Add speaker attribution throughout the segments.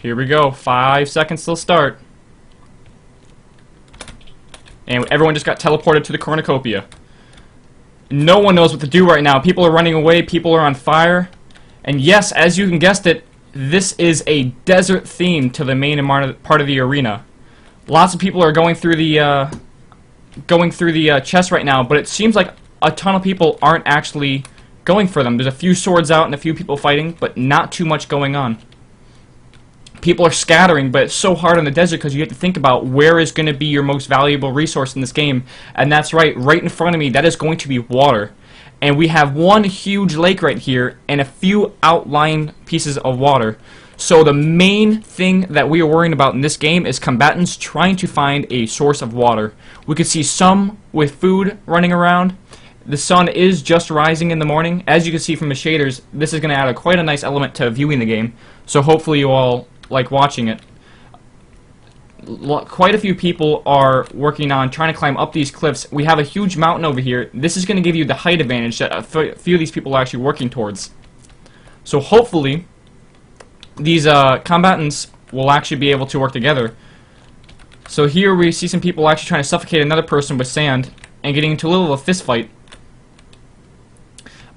Speaker 1: Here we go. 5 seconds till start. And everyone just got teleported to the Cornucopia. No one knows what to do right now. People are running away. People are on fire. And yes, as you can guess it, this is a desert theme to the main part of the arena. Lots of people are going through the chest right now, but it seems like a ton of people aren't actually going for them. There's a few swords out and a few people fighting, but not too much going on. People are scattering, but it's so hard on the desert because you have to think about where is going to be your most valuable resource in this game. And that's right in front of me, that is going to be water. And we have one huge lake right here and a few outlying pieces of water. So the main thing that we are worrying about in this game is combatants trying to find a source of water. We could see some with food running around. The sun is just rising in the morning. As you can see from the shaders, this is going to add quite a nice element to viewing the game. So hopefully you all like watching it. Quite a few people are working on trying to climb up these cliffs. We have a huge mountain over here. This is going to give you the height advantage that a few of these people are actually working towards. So hopefully these combatants will actually be able to work together. So here we see some people actually trying to suffocate another person with sand and getting into a little of a fist fight.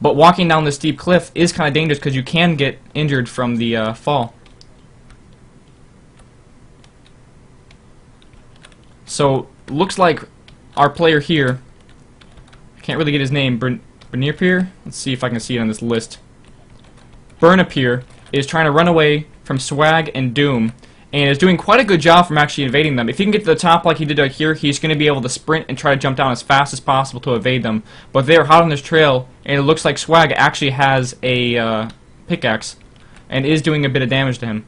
Speaker 1: But walking down this steep cliff is kind of dangerous because you can get injured from the fall. So, looks like our player here, I can't really get his name, Bernierpier? Let's see if I can see it on this list. Bernapier is trying to run away from Swag and Doom, and is doing quite a good job from actually evading them. If he can get to the top like he did right here, he's going to be able to sprint and try to jump down as fast as possible to evade them. But they're hot on this trail, and it looks like Swag actually has a pickaxe, and is doing a bit of damage to him.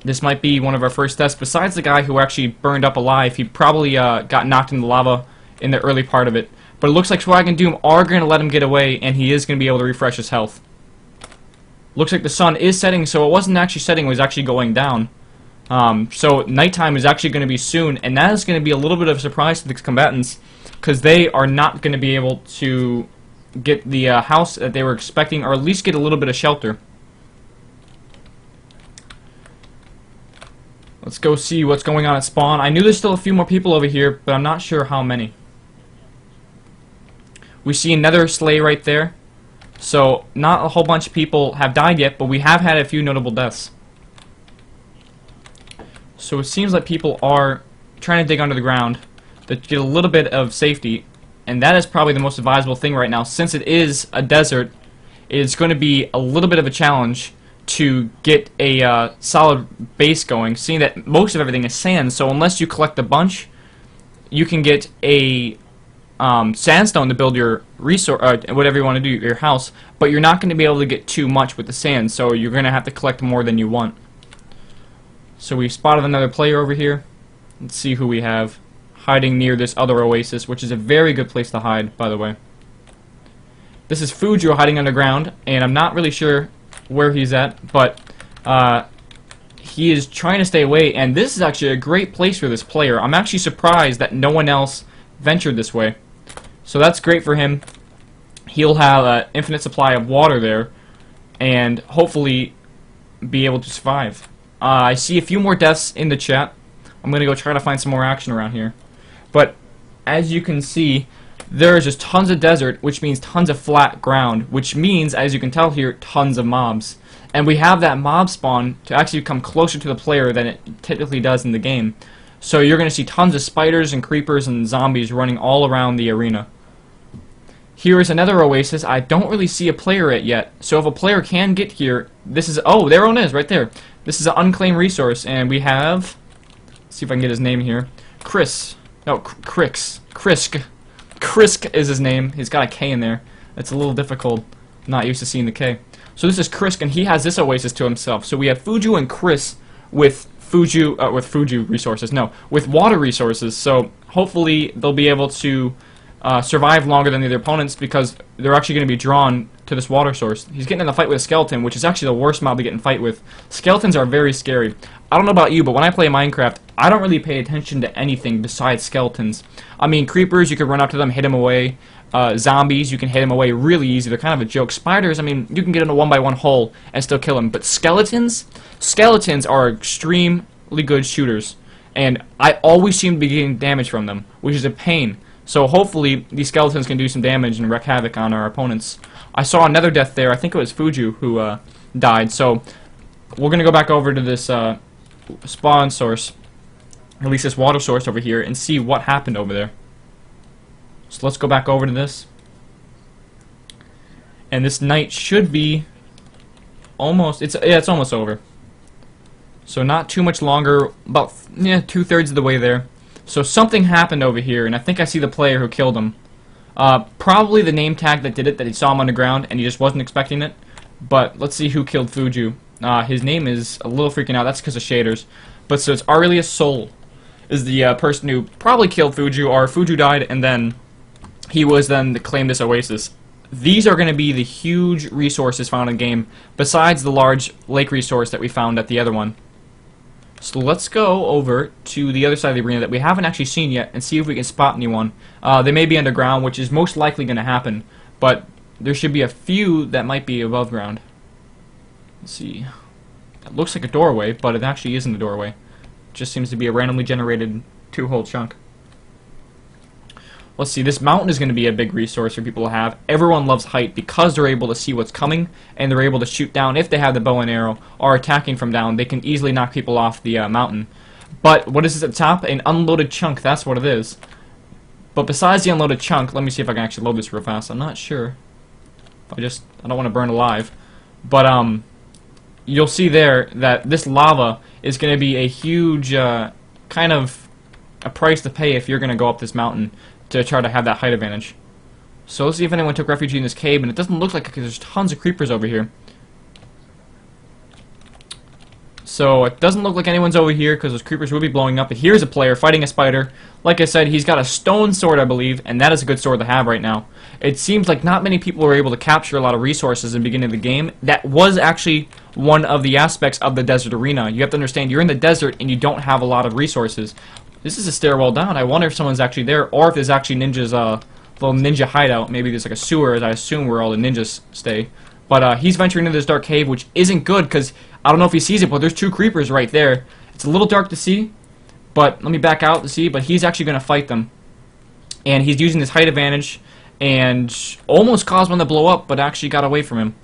Speaker 1: This might be one of our first tests. Besides the guy who actually burned up alive, he probably got knocked in the lava in the early part of it. But it looks like Swag and Doom are going to let him get away, and he is going to be able to refresh his health. Looks like the sun is setting, so it wasn't actually setting, it was actually going down. So nighttime is actually going to be soon, and that is going to be a little bit of a surprise to the combatants, because they are not going to be able to get the house that they were expecting, or at least get a little bit of shelter. Let's go see what's going on at spawn. I knew there's still a few more people over here, but I'm not sure how many. We see another sleigh right there. So, not a whole bunch of people have died yet, but we have had a few notable deaths. So it seems like people are trying to dig under the ground to get a little bit of safety, and that is probably the most advisable thing right now. Since it is a desert, it's going to be a little bit of a challenge to get a solid base going, seeing that most of everything is sand. So unless you collect a bunch, you can get a sandstone to build your resource, whatever you want to do, your house, but you're not going to be able to get too much with the sand, so you're going to have to collect more than you want. So we spotted another player over here. Let's see who we have hiding near this other oasis, which is a very good place to hide, by the way. This is Fuju hiding underground, and I'm not really sure where he's at, but he is trying to stay away, and this is actually a great place for this player. I'm actually surprised that no one else ventured this way. So that's great for him. He'll have an infinite supply of water there, and hopefully be able to survive. I see a few more deaths in the chat. I'm going to go try to find some more action around here. But as you can see, there is just tons of desert, which means tons of flat ground, which means, as you can tell here, tons of mobs. And we have that mob spawn to actually come closer to the player than it typically does in the game. So you're going to see tons of spiders and creepers and zombies running all around the arena. Here is another oasis. I don't really see a player yet. So if a player can get here, this is... Oh, there one is, right there. This is an unclaimed resource, and we have... Let's see if I can get his name here. Chris. No, Crisk. Crisk is his name. He's got a K in there. It's a little difficult. I'm not used to seeing the K. So this is Crisk, and he has this oasis to himself. So we have Fuju and Chris with Fuju resources. No, with water resources. So hopefully they'll be able to survive longer than the other opponents because they're actually going to be drawn to this water source. He's getting in a fight with a skeleton, which is actually the worst mob to get in a fight with. Skeletons are very scary. I don't know about you, but when I play Minecraft, I don't really pay attention to anything besides skeletons. I mean, creepers, you can run up to them, hit them away. Zombies, you can hit them away really easy. They're kind of a joke. Spiders, I mean, you can get in a 1-by-1 hole and still kill them. But skeletons are extremely good shooters. And I always seem to be getting damage from them, which is a pain. So hopefully these skeletons can do some damage and wreak havoc on our opponents. I saw another death there. I think it was Fuju who died. So we're going to go back over to this spawn source, at least this water source over here, and see what happened over there. So let's go back over to this. And this night should be almost, it's almost over. So not too much longer, about 2/3 of the way there. So something happened over here, and I think I see the player who killed him. Probably the name tag that did it, that he saw him on the ground and he just wasn't expecting it. But let's see who killed Fuju. His name is a little freaking out, that's because of shaders. But so it's Aurelius Soul is the person who probably killed Fuju, or Fuju died and then he was then claimed this oasis. These are going to be the huge resources found in the game, besides the large lake resource that we found at the other one. So let's go over to the other side of the arena that we haven't actually seen yet and see if we can spot anyone. They may be underground, which is most likely going to happen, but there should be a few that might be above ground. Let's see. It looks like a doorway, but it actually isn't a doorway. It just seems to be a randomly generated 2-hole chunk. Let's see, this mountain is going to be a big resource for people to have. Everyone loves height because they're able to see what's coming, and they're able to shoot down if they have the bow and arrow, or attacking from down. They can easily knock people off the mountain. But what is this at the top? An unloaded chunk, that's what it is. But besides the unloaded chunk, let me see if I can actually load this real fast. I'm not sure. I don't want to burn alive. But you'll see there that this lava is going to be a huge kind of a price to pay if you're going to go up this mountain to try to have that height advantage. So let's see if anyone took refuge in this cave, and it doesn't look like it because there's tons of creepers over here. So it doesn't look like anyone's over here because those creepers will be blowing up. But here's a player fighting a spider. Like I said, he's got a stone sword, I believe, and that is a good sword to have right now. It seems like not many people were able to capture a lot of resources in the beginning of the game. That was actually one of the aspects of the desert arena. You have to understand, you're in the desert and you don't have a lot of resources. This is a stairwell down. I wonder if someone's actually there, or if there's actually ninjas, little ninja hideout. Maybe there's like a sewer, as I assume, where all the ninjas stay. But he's venturing into this dark cave, which isn't good, because I don't know if he sees it, but there's 2 creepers right there. It's a little dark to see, but let me back out to see, but he's actually going to fight them. And he's using his height advantage, and almost caused one to blow up, but actually got away from him.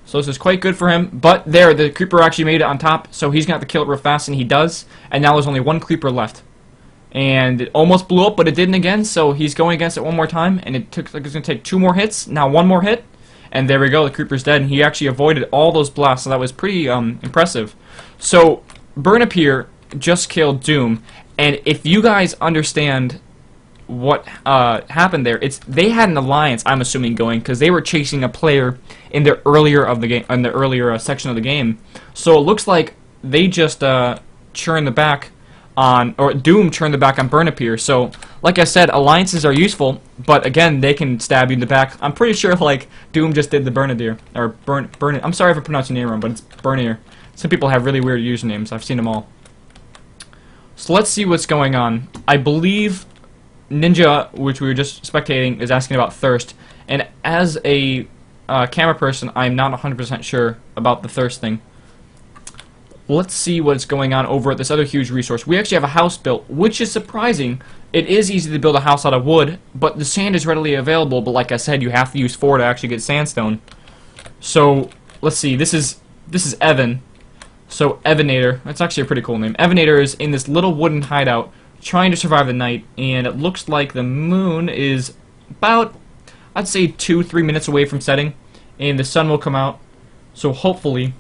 Speaker 1: So this is quite good for him, but there, the creeper actually made it on top, so he's going to have to kill it real fast, and he does, and now there's only 1 creeper left. And it almost blew up, but it didn't again, so he's going against it one more time, and it's going to take 2 more hits, now 1 more hit, and there we go, the creeper's dead, and he actually avoided all those blasts, so that was pretty impressive. So, Burn Up here just killed Doom, and if you guys understand what happened there, they had an alliance, I'm assuming, going, because they were chasing a player in the earlier section of the game. So it looks like they just churned the back on, or Doom turned the back on Burn Up here. So, like I said, alliances are useful, but again, they can stab you in the back. I'm pretty sure like Doom just did the Burnadir, or Burn. I'm sorry if I pronounced your name wrong, but it's Burnier. Some people have really weird usernames. I've seen them all. So let's see what's going on. I believe Ninja, which we were just spectating, is asking about thirst, and as a camera person, I'm not 100% sure about the thirst thing. Let's see what's going on over at this other huge resource. We actually have a house built, which is surprising. It is easy to build a house out of wood, but the sand is readily available, but like I said, you have to use 4 to actually get sandstone. So, let's see, this is Evan. So, Evanator, that's actually a pretty cool name. Evanator is in this little wooden hideout, trying to survive the night, and it looks like the moon is about, I'd say 2-3 minutes away from setting, and the sun will come out. So hopefully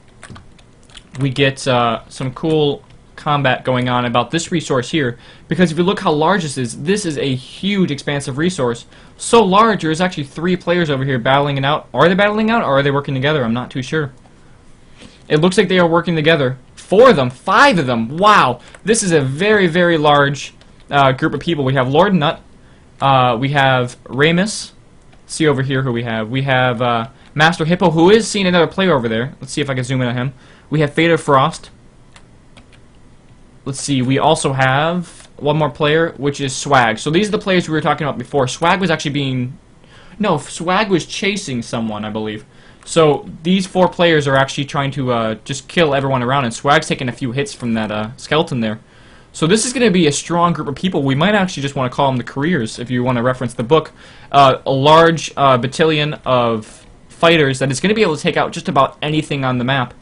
Speaker 1: we get some cool combat going on about this resource here, because if you look how large this is a huge expansive resource. So large, there's actually 3 players over here battling it out. Are they battling out, or are they working together? I'm not too sure. It looks like they are working together. 4 of them, 5 of them. Wow, this is a very, very large group of people. We have Lord Nut, we have Ramus. See over here who we have. We have Master Hippo, who is seeing another player over there. Let's see if I can zoom in on him. We have Fader Frost. let's see, we also have one more player, which is Swag. So these are the players we were talking about before. Swag was actually being... No, Swag was chasing someone, I believe. So these 4 players are actually trying to just kill everyone around, and Swag's taking a few hits from that skeleton there. So this is going to be a strong group of people. We might actually just want to call them the Careers, if you want to reference the book. A large battalion of fighters that is going to be able to take out just about anything on the map.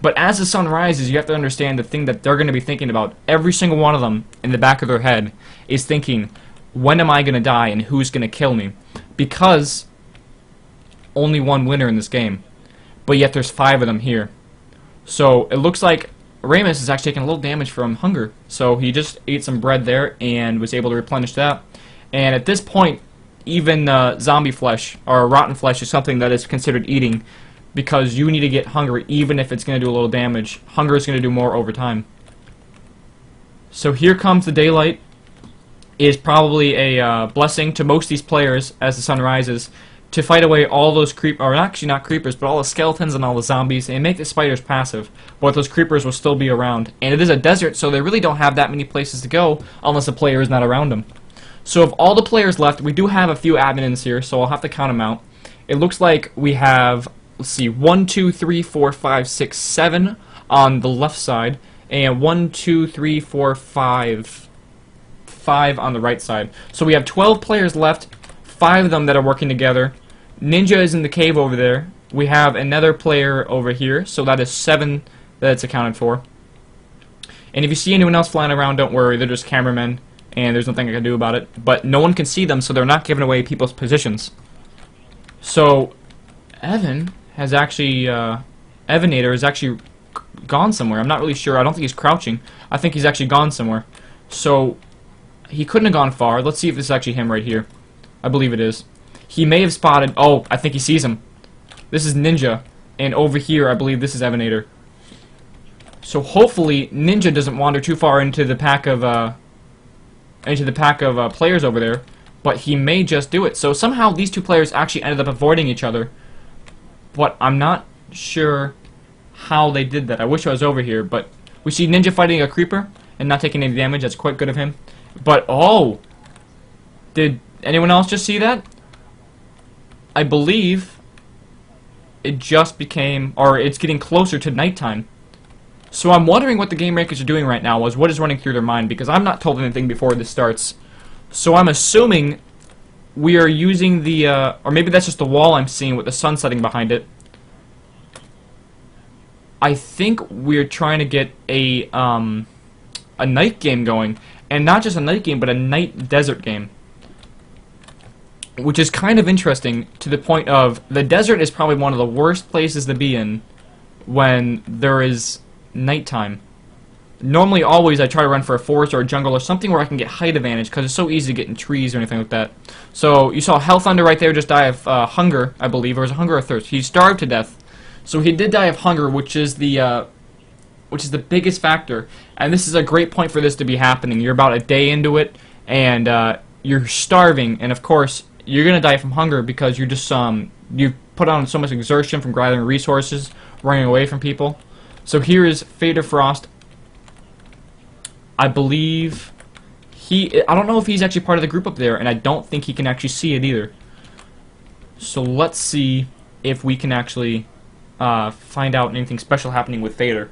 Speaker 1: But as the sun rises, you have to understand the thing that they're going to be thinking about. Every single one of them, in the back of their head, is thinking, when am I going to die and who's going to kill me? Because only one winner in this game. But yet there's 5 of them here. So it looks like Ramus is actually taking a little damage from hunger. So he just ate some bread there and was able to replenish that. And at this point, even zombie flesh, or rotten flesh, is something that is considered eating, because you need to get hungry even if it's going to do a little damage. Hunger is going to do more over time. So here comes the daylight. It is probably a blessing to most of these players as the sun rises to fight away all those or actually not creepers, but all the skeletons and all the zombies, and make the spiders passive. But those creepers will still be around. And it is a desert, so they really don't have that many places to go unless a player is not around them. So of all the players left, we do have a few admins here, so I'll have to count them out. It looks like we have, let's see, 1, 2, 3, 4, 5, 6, 7 on the left side, and 1, 2, 3, 4, 5 on the right side. So we have 12 players left, 5 of them that are working together. Ninja is in the cave over there. We have another player over here, so that is 7 that it's accounted for. And if you see anyone else flying around, don't worry, they're just cameramen, and there's nothing I can do about it. But no one can see them, so they're not giving away people's positions. So Evan has actually, Evanator has actually gone somewhere. I'm not really sure. I don't think he's crouching. I think he's actually gone somewhere. So he couldn't have gone far. Let's see if this is actually him right here. I believe it is. He may have spotted... Oh, I think he sees him. This is Ninja. And over here, I believe this is Evanator. So hopefully, Ninja doesn't wander too far into the pack of players over there. But he may just do it. So somehow these 2 players actually ended up avoiding each other. But I'm not sure how they did that. I wish I was over here. But we see Ninja fighting a creeper and not taking any damage. That's quite good of him. But, oh! Did anyone else just see that? I believe it just became, or it's getting closer to nighttime. So I'm wondering what the game makers are doing right now, what is running through their mind, because I'm not told anything before this starts. So I'm assuming we are using the, or maybe that's just the wall I'm seeing with the sun setting behind it. I think we're trying to get a night game going, and not just a night game, but a night desert game. Which is kind of interesting to the point of the desert is probably one of the worst places to be in when there is nighttime. Normally, always, I try to run for a forest or a jungle or something where I can get height advantage because it's so easy to get in trees or anything like that. So you saw Hell Thunder right there just die of hunger, I believe, or was it hunger or thirst? He starved to death. So he did die of hunger, which is the biggest factor. And this is a great point for this to be happening. You're about a day into it, and you're starving, and of course, you're gonna die from hunger because you just you put on so much exertion from gathering resources, running away from people. So here is Fader Frost. I believe I don't know if he's actually part of the group up there, and I don't think he can actually see it either. So let's see if we can actually find out anything special happening with Fader.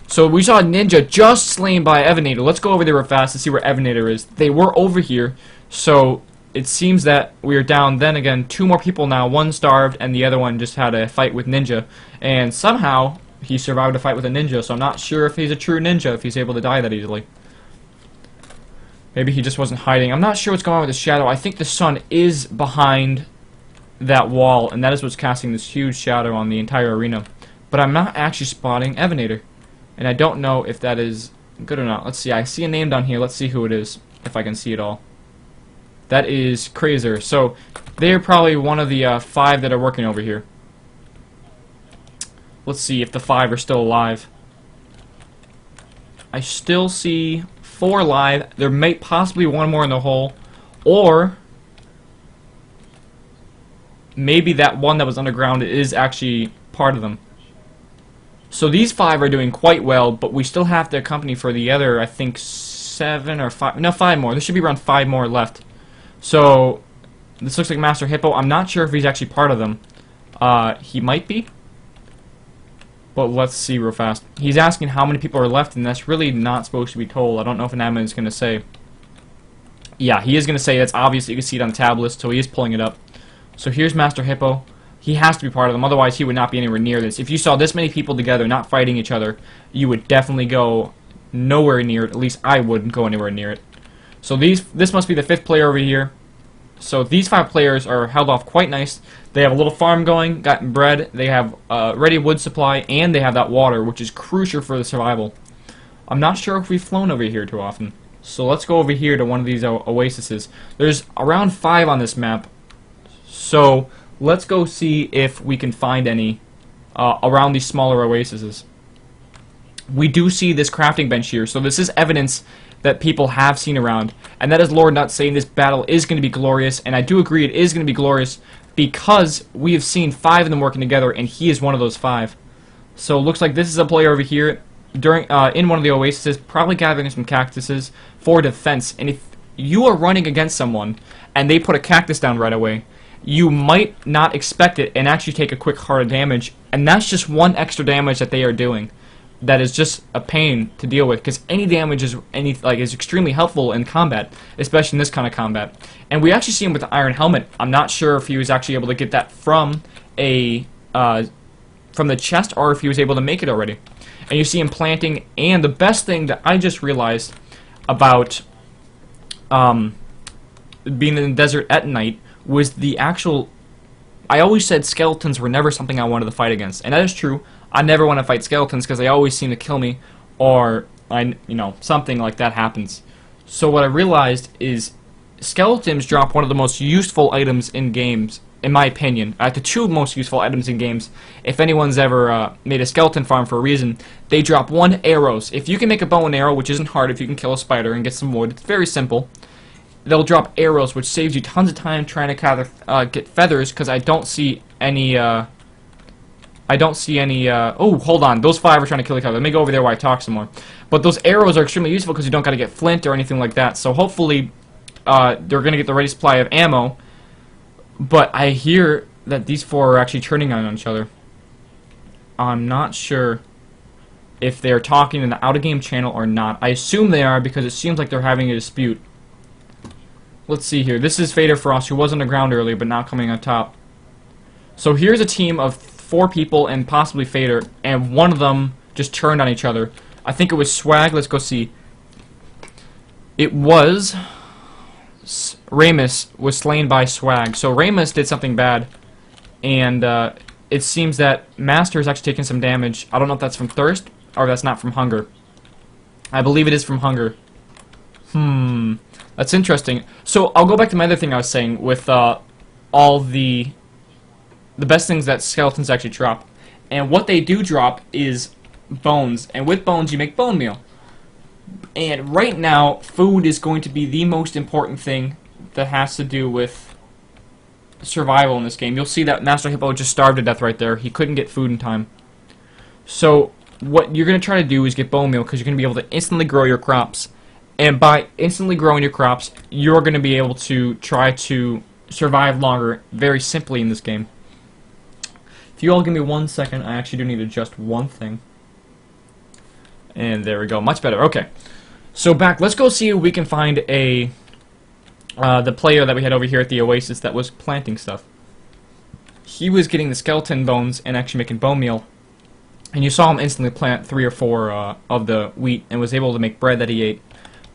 Speaker 1: So we saw Ninja just slain by Evanator. Let's go over there real fast to see where Evanator is. They were over here, so it seems that we are down, then again, 2 more people now. One starved, and the other one just had a fight with Ninja. And somehow, he survived a fight with a ninja, so I'm not sure if he's a true ninja, if he's able to die that easily. Maybe he just wasn't hiding. I'm not sure what's going on with the shadow. I think the sun is behind that wall, and that is what's casting this huge shadow on the entire arena. But I'm not actually spotting Evanator. And I don't know if that is good or not. Let's see. I see a name down here. Let's see who it is, if I can see it all. That is Crazer. So they're probably one of the 5 that are working over here. Let's see if the 5 are still alive. I still see 4 alive. There may possibly one more in the hole, or maybe that one that was underground is actually part of them. So these 5 are doing quite well, but we still have to accompany for the other, I think, 7 or 5, no, 5 more. There should be around 5 more left. So this looks like Master Hippo. I'm not sure if he's actually part of them. He might be. But let's see real fast. He's asking how many people are left, and that's really not supposed to be told. I don't know if an admin is going to say. Yeah, he is going to say. That's obvious. You can see it on the tab list, so he is pulling it up. So here's Master Hippo. He has to be part of them, otherwise he would not be anywhere near this. If you saw this many people together not fighting each other, you would definitely go nowhere near it. At least I wouldn't go anywhere near it. So this must be the 5th player over here. So these 5 players are held off quite nice. They have a little farm going, gotten bread, they have ready wood supply, and they have that water, which is crucial for the survival. I'm not sure if we've flown over here too often. So let's go over here to one of these oases. There's around 5 on this map. So let's go see if we can find any around these smaller oases. We do see this crafting bench here, so this is evidence that people have seen around, and that is Lord Nuts saying this battle is going to be glorious, and I do agree it is going to be glorious because we have seen 5 of them working together, and he is one of those 5. So it looks like this is a player over here during in one of the oases, probably gathering some cactuses for defense, and if you are running against someone and they put a cactus down right away, you might not expect it and actually take a quick heart of damage, and that's just 1 extra damage that they are doing. That is just a pain to deal with, because any damage is extremely helpful in combat, especially in this kind of combat. And we actually see him with the iron helmet. I'm not sure if he was actually able to get that from the chest, or if he was able to make it already. And you see him planting. And the best thing that I just realized about being in the desert at night was the actual. I always said skeletons were never something I wanted to fight against, and that is true. I never want to fight skeletons because they always seem to kill me, or something like that happens. So what I realized is skeletons drop one of the most useful items in games, in my opinion. The 2 most useful items in games. If anyone's ever made a skeleton farm for a reason, they drop 1 arrows. If you can make a bow and arrow, which isn't hard if you can kill a spider and get some wood, it's very simple. They'll drop arrows, which saves you tons of time trying to get feathers, because I don't see any. Oh, hold on. Those 5 are trying to kill each other. Let me go over there while I talk some more. But those arrows are extremely useful because you don't got to get flint or anything like that. So hopefully, they're going to get the ready supply of ammo. But I hear that these 4 are actually turning on each other. I'm not sure if they're talking in the out-of-game channel or not. I assume they are because it seems like they're having a dispute. Let's see here. This is Fader Frost, who was on the ground earlier, but now coming on top. So here's a team of 4 people and possibly Fader, and one of them just turned on each other. I think it was Swag. Let's go see. It was Ramus was slain by Swag. So Ramus did something bad, and it seems that Master is actually taking some damage. I don't know if that's from thirst or that's not from hunger. I believe it is from hunger. That's interesting. So I'll go back to my other thing I was saying with all the best things that skeletons actually drop. And what they do drop is bones. And with bones, you make bone meal. And right now, food is going to be the most important thing that has to do with survival in this game. You'll see that Master Hippo just starved to death right there. He couldn't get food in time. So what you're going to try to do is get bone meal, because you're going to be able to instantly grow your crops. And by instantly growing your crops, you're going to be able to try to survive longer very simply in this game. If you all give me 1 second, I actually do need to adjust one thing. And there we go, much better. Okay, so back. Let's go see if we can find the player that we had over here at the Oasis that was planting stuff. He was getting the skeleton bones and actually making bone meal. And you saw him instantly plant 3 or 4 of the wheat and was able to make bread that he ate.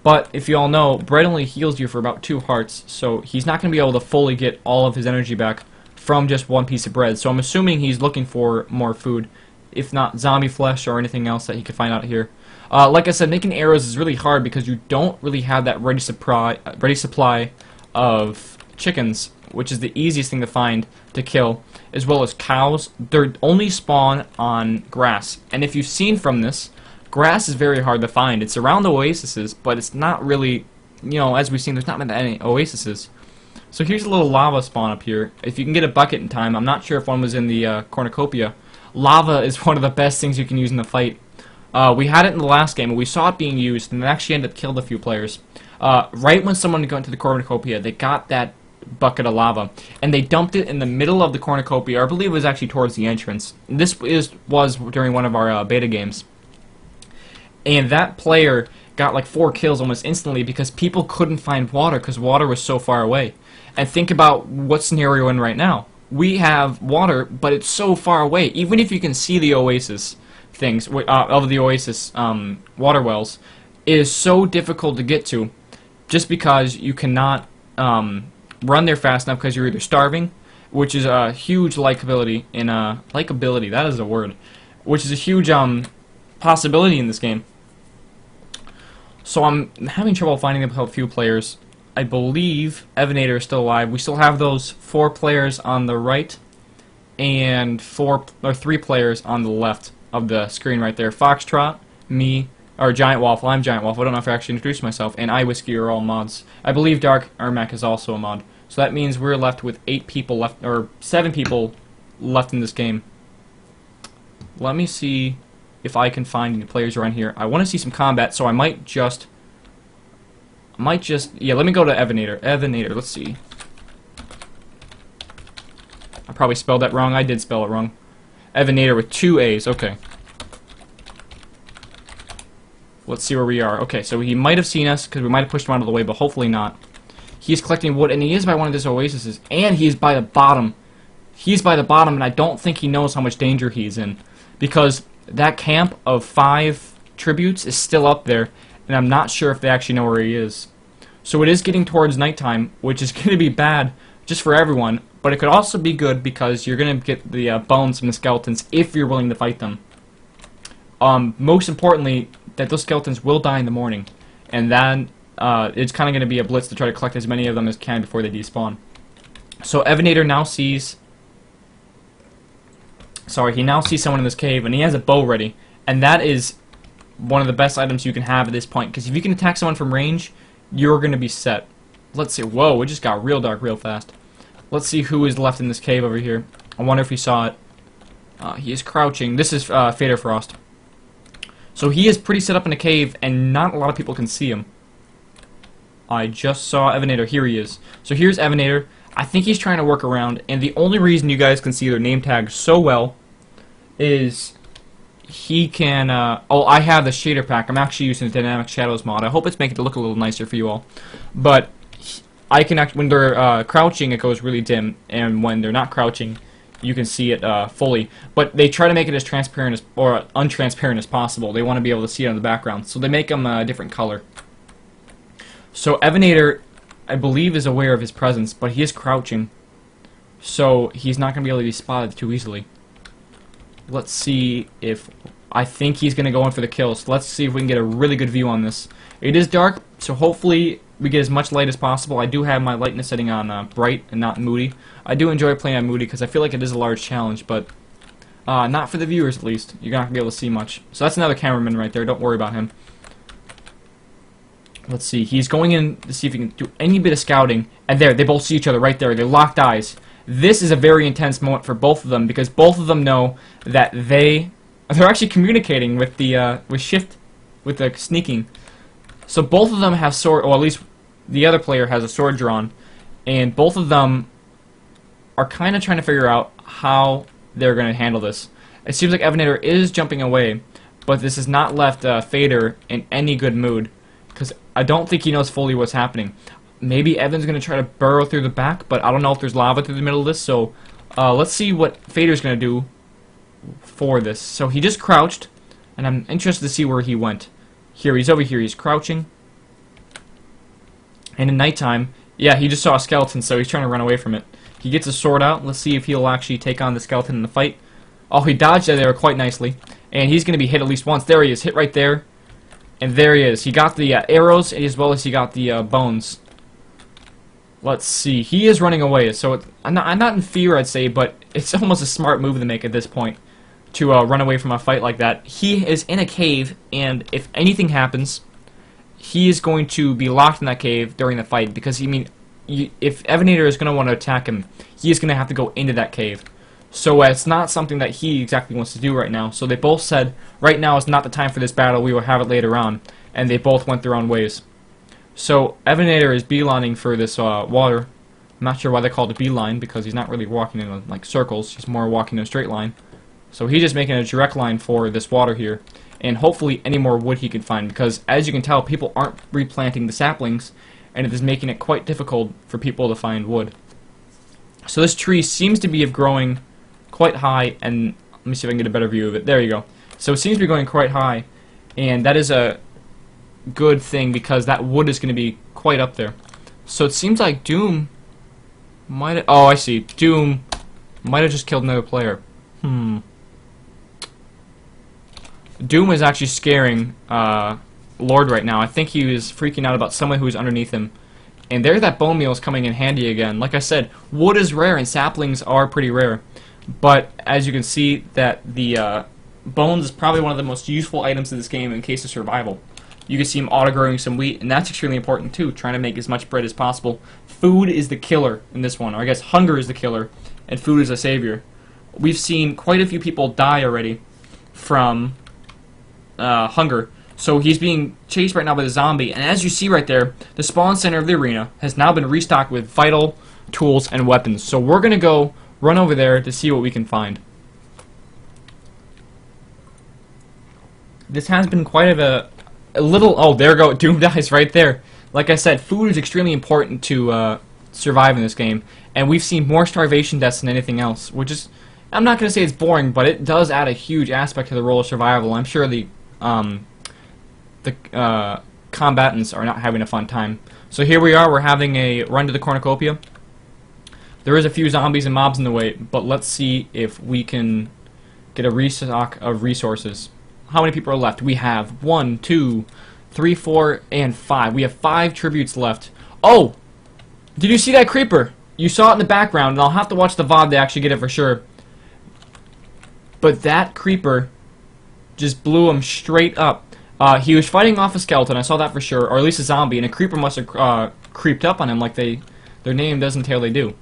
Speaker 1: But if you all know, bread only heals you for about 2 hearts, so he's not going to be able to fully get all of his energy back from just 1 piece of bread. So I'm assuming he's looking for more food, if not zombie flesh or anything else that he could find out here. Like I said, making arrows is really hard because you don't really have that ready supply of chickens, which is the easiest thing to find to kill, as well as cows. They only spawn on grass, and if you've seen from this, grass is very hard to find. It's around the oases, but it's not really, as we've seen, there's not many oases. So here's a little lava spawn up here. If you can get a bucket in time, I'm not sure if one was in the Cornucopia. lava is one of the best things you can use in the fight. We had it in the last game, and we saw it being used, and it actually ended up killed a few players. Right when someone got into the Cornucopia, they got that bucket of lava, and they dumped it in the middle of the Cornucopia, or I believe it was actually towards the entrance. This was during one of our beta games. And that player got like 4 kills almost instantly because people couldn't find water because water was so far away. And think about what scenario we're in right now. We have water, but it's so far away. Even if you can see the oasis things, of the oasis water wells, it is so difficult to get to just because you cannot run there fast enough because you're either starving, which is a huge likability in likability, that is a word, which is a huge possibility in this game. So I'm having trouble finding a few players. I believe Evanator is still alive. We still have those 4 players on the right and 3 players on the left of the screen right there. Foxtrot, me, or Giant Waffle. I'm Giant Waffle. I don't know if I actually introduced myself. And iWhiskey are all mods. I believe Dark Ermac is also a mod. So that means we're left with 8 people left, or 7 people left in this game. Let me see if I can find any players around here. I want to see some combat, so I might just, yeah, let me go to Evanator, let's see. I probably spelled that wrong. I did spell it wrong. Evanator with 2 A's, okay. Let's see where we are. Okay, so he might have seen us, because we might have pushed him out of the way, but hopefully not. He's collecting wood, and he is by one of these oases, and he's by the bottom. He's by the bottom, and I don't think he knows how much danger he's in, because that camp of 5 tributes is still up there, and I'm not sure if they actually know where he is. So it is getting towards nighttime, which is going to be bad just for everyone, but it could also be good because you're going to get the bones from the skeletons if you're willing to fight them. Most importantly, that those skeletons will die in the morning, and then it's kind of going to be a blitz to try to collect as many of them as can before they despawn. So Evanator now sees... Sorry, he now sees someone in this cave, and he has a bow ready, and that is one of the best items you can have at this point, because if you can attack someone from range, you're going to be set. Let's see. Whoa, it just got real dark real fast. Let's see who is left in this cave over here. I wonder if he saw it. He is crouching. This is Fader Frost. So he is pretty set up in a cave, and not a lot of people can see him. I just saw Evanator. Here he is. So here's Evanator. I think he's trying to work around, and the only reason you guys can see their name tags so well is he can... oh, I have the shader pack. I'm actually using the Dynamic Shadows mod. I hope it's making it look a little nicer for you all. But I can when they're crouching, it goes really dim, and when they're not crouching, you can see it fully. But they try to make it as transparent as, or untransparent as possible. They want to be able to see it on the background, so they make them a different color. So Evanator, I believe, is aware of his presence, but he is crouching, so he's not going to be able to be spotted too easily. Let's see if... I think he's going to go in for the kill, so let's see if we can get a really good view on this. It is dark, so hopefully we get as much light as possible. I do have my lightness setting on bright and not moody. I do enjoy playing on moody because I feel like it is a large challenge, but not for the viewers at least. You're not going to be able to see much. So that's another cameraman right there. Don't worry about him. Let's see. He's going in to see if he can do any bit of scouting. And there, they both see each other right there. They locked eyes. This is a very intense moment for both of them because both of them know that they're actually communicating with the with the sneaking. So both of them have sword, or at least the other player has a sword drawn, and both of them are kind of trying to figure out how they're going to handle this. It seems like Evanator is jumping away, but this has not left Fader in any good mood, because I don't think he knows fully what's happening. Maybe Evan's going to try to burrow through the back, but I don't know if there's lava through the middle of this, so let's see what Fader's going to do for this. So he just crouched, and I'm interested to see where he went. Here, he's over here, he's crouching. And in nighttime, yeah, he just saw a skeleton, so he's trying to run away from it. He gets his sword out. Let's see if he'll actually take on the skeleton in the fight. Oh, he dodged there quite nicely. And he's going to be hit at least once. There he is, hit right there. And there he is. He got the arrows as well as he got the bones. Let's see. He is running away, so I'm not in fear, I'd say, but it's almost a smart move to make at this point to run away from a fight like that. He is in a cave, and if anything happens, he is going to be locked in that cave during the fight, because, if Evanator is going to want to attack him, he is going to have to go into that cave. So it's not something that he exactly wants to do right now. So they both said, right now is not the time for this battle, we will have it later on. And they both went their own ways. So Evenator is beelining for this water. I'm not sure why they called it beeline, because he's not really walking in like circles, he's more walking in a straight line. So he's just making a direct line for this water here. And hopefully any more wood he can find, because as you can tell, people aren't replanting the saplings, and it is making it quite difficult for people to find wood. So this tree seems to be growing quite high, and let me see if I can get a better view of it. There you go. So it seems to be going quite high, and that is a good thing because that wood is going to be quite up there. So it seems like Doom might have... Oh, I see. Doom might have just killed another player. Doom is actually scaring Lord right now. I think he was freaking out about someone who was underneath him. And there that bone meal is coming in handy again. Like I said, wood is rare and saplings are pretty rare. But as you can see, that the bones is probably one of the most useful items in this game in case of survival. You can see him auto-growing some wheat, and that's extremely important too, trying to make as much bread as possible. Food is the killer in this one, or I guess hunger is the killer, and food is the savior. We've seen quite a few people die already from hunger. So he's being chased right now by the zombie, and as you see right there, the spawn center of the arena has now been restocked with vital tools and weapons. So we're going to go run over there to see what we can find. This has been quite of a little... Oh, there we go. Doom dies right there. Like I said, food is extremely important to survive in this game, and we've seen more starvation deaths than anything else, which is... I'm not going to say it's boring, but it does add a huge aspect to the role of survival. I'm sure the combatants are not having a fun time. So here we are, we're having a run to the Cornucopia. There is a few zombies and mobs in the way, but let's see if we can get a restock of resources. How many people are left? We have 1, 2, 3, 4, and 5. We have 5 tributes left. Oh! Did you see that creeper? You saw it in the background, and I'll have to watch the VOD to actually get it for sure. But that creeper just blew him straight up. He was fighting off a skeleton, I saw that for sure, or at least a zombie, and a creeper must have creeped up on him like their name does entail they do.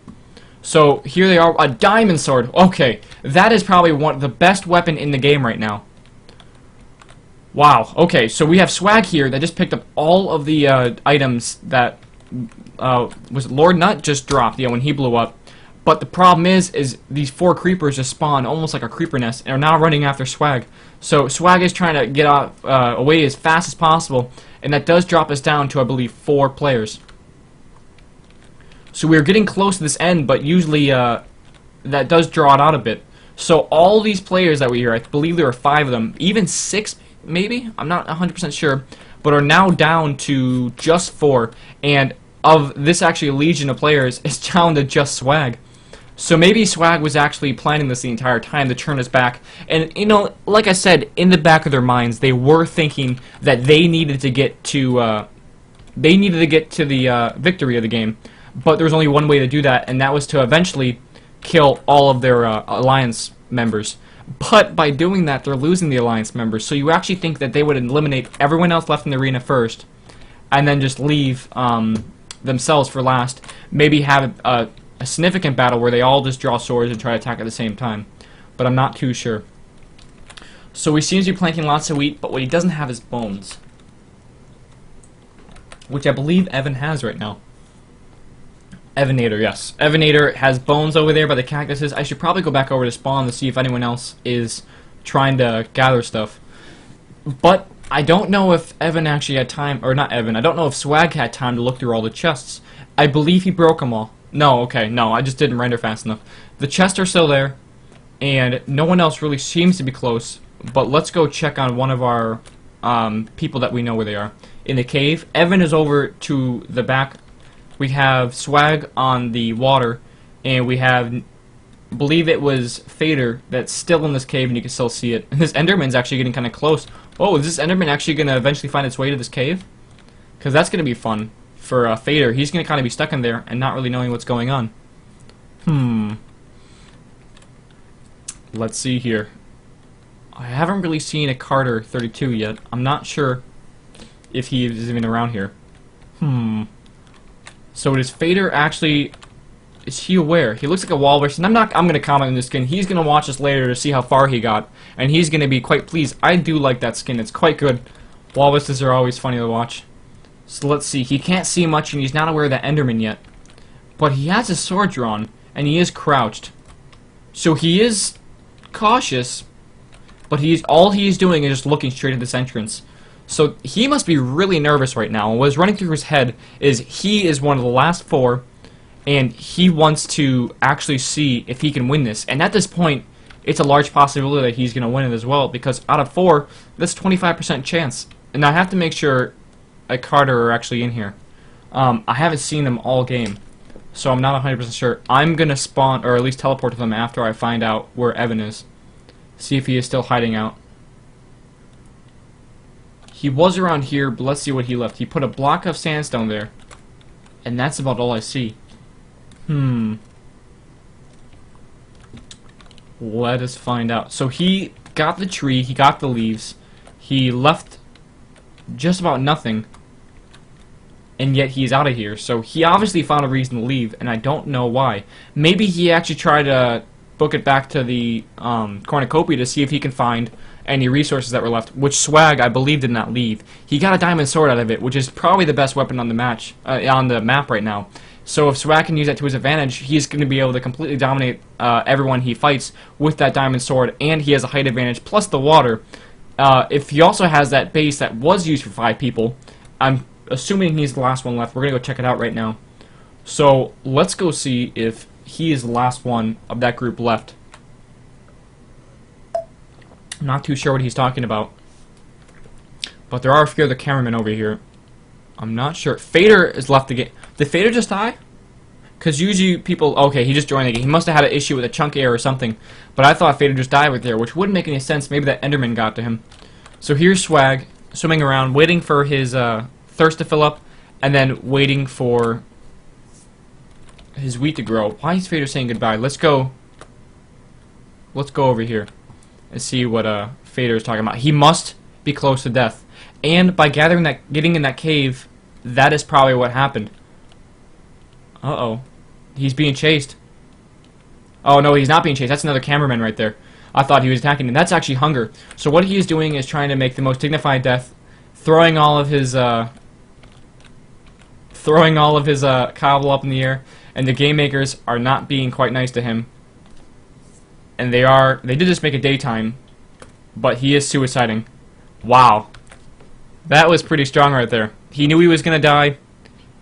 Speaker 1: So here they are, a diamond sword. Okay, that is probably the best weapon in the game right now. Wow, okay, so we have Swag here that just picked up all of the items that was Lord Nut just dropped, when he blew up. But the problem is these 4 creepers just spawn almost like a creeper nest and are now running after Swag. So Swag is trying to get away as fast as possible, and that does drop us down to, I believe, 4 players. So we're getting close to this end, but usually that does draw it out a bit. So all these players that we hear, I believe there are 5 of them, even 6 maybe, I'm not 100% sure, but are now down to just 4, and of this actually legion of players, it's down to just Swag. So maybe Swag was actually planning this the entire time to turn us back. And, like I said, in the back of their minds, they were thinking that they needed to get to the victory of the game. But there was only one way to do that, and that was to eventually kill all of their Alliance members. But by doing that, they're losing the Alliance members. So you actually think that they would eliminate everyone else left in the arena first, and then just leave themselves for last. Maybe have a significant battle where they all just draw swords and try to attack at the same time. But I'm not too sure. So he seems to be planting lots of wheat, but what he doesn't have is bones. Which I believe Evan has right now. Evenator, yes. Evenator has bones over there by the cactuses. I should probably go back over to spawn to see if anyone else is trying to gather stuff. But I don't know if Evan actually had time, or not Evan, I don't know if Swag had time to look through all the chests. I believe he broke them all. No, okay, no, I just didn't render fast enough. The chests are still there, and no one else really seems to be close, but let's go check on one of our people that we know where they are. In the cave, Evan is over to the back. We have Swag on the water, and we have, I believe it was Fader that's still in this cave, and you can still see it. And this Enderman's actually getting kind of close. Oh, is this Enderman actually going to eventually find its way to this cave? Because that's going to be fun. For Fader, he's going to kind of be stuck in there and not really knowing what's going on. Let's see here. I haven't really seen a Carter 32 yet. I'm not sure if he is even around here. So does Fader actually Is he aware? He looks like a walrus, and I'm gonna comment on this skin. He's gonna watch this later to see how far he got, and he's gonna be quite pleased. I do like that skin. It's quite good. Walruses are always funny to watch. So let's see. He can't see much, and he's not aware of the Enderman yet. But he has his sword drawn, and he is crouched. So he is cautious, but all he's doing is just looking straight at this entrance. So he must be really nervous right now. And what's running through his head is he is one of the last 4, and he wants to actually see if he can win this. And at this point, it's a large possibility that he's going to win it as well, because out of 4, that's 25% chance. And I have to make sure Carter are actually in here. I haven't seen them all game, so I'm not 100% sure. I'm going to spawn, or at least teleport to them after I find out where Evan is. See if he is still hiding out. He was around here, but let's see what he left. He put a block of sandstone there, and that's about all I see. Let us find out. So he got the tree, he got the leaves, he left just about nothing, and yet he's out of here. So he obviously found a reason to leave, and I don't know why. Maybe he actually tried to book it back to the Cornucopia to see if he can find any resources that were left, which Swag, I believe, did not leave. He got a diamond sword out of it, which is probably the best weapon on the map right now. So if Swag can use that to his advantage, he's going to be able to completely dominate everyone he fights with that diamond sword, and he has a height advantage, plus the water. If he also has that base that was used for 5 people, I'm assuming he's the last one left. We're going to go check it out right now. So let's go see if he is the last one of that group left. I'm not too sure what he's talking about, but there are a few other cameramen over here. I'm not sure. Fader is left the game. Did Fader just die? Because usually people... Okay, he just joined the game. He must have had an issue with a chunk error or something. But I thought Fader just died right there, which wouldn't make any sense. Maybe that Enderman got to him. So here's Swag, swimming around, waiting for his thirst to fill up, and then waiting for his wheat to grow. Why is Fader saying goodbye? Let's go over here and see what Fader is talking about. He must be close to death. And by getting in that cave, that is probably what happened. Uh-oh. He's being chased. Oh, no, he's not being chased. That's another cameraman right there. I thought he was attacking him. That's actually Hunger. So what he is doing is trying to make the most dignified death, throwing all of his cobble up in the air, and the game makers are not being quite nice to him. And they did just make it daytime, but he is suiciding. Wow. That was pretty strong right there. He knew he was going to die,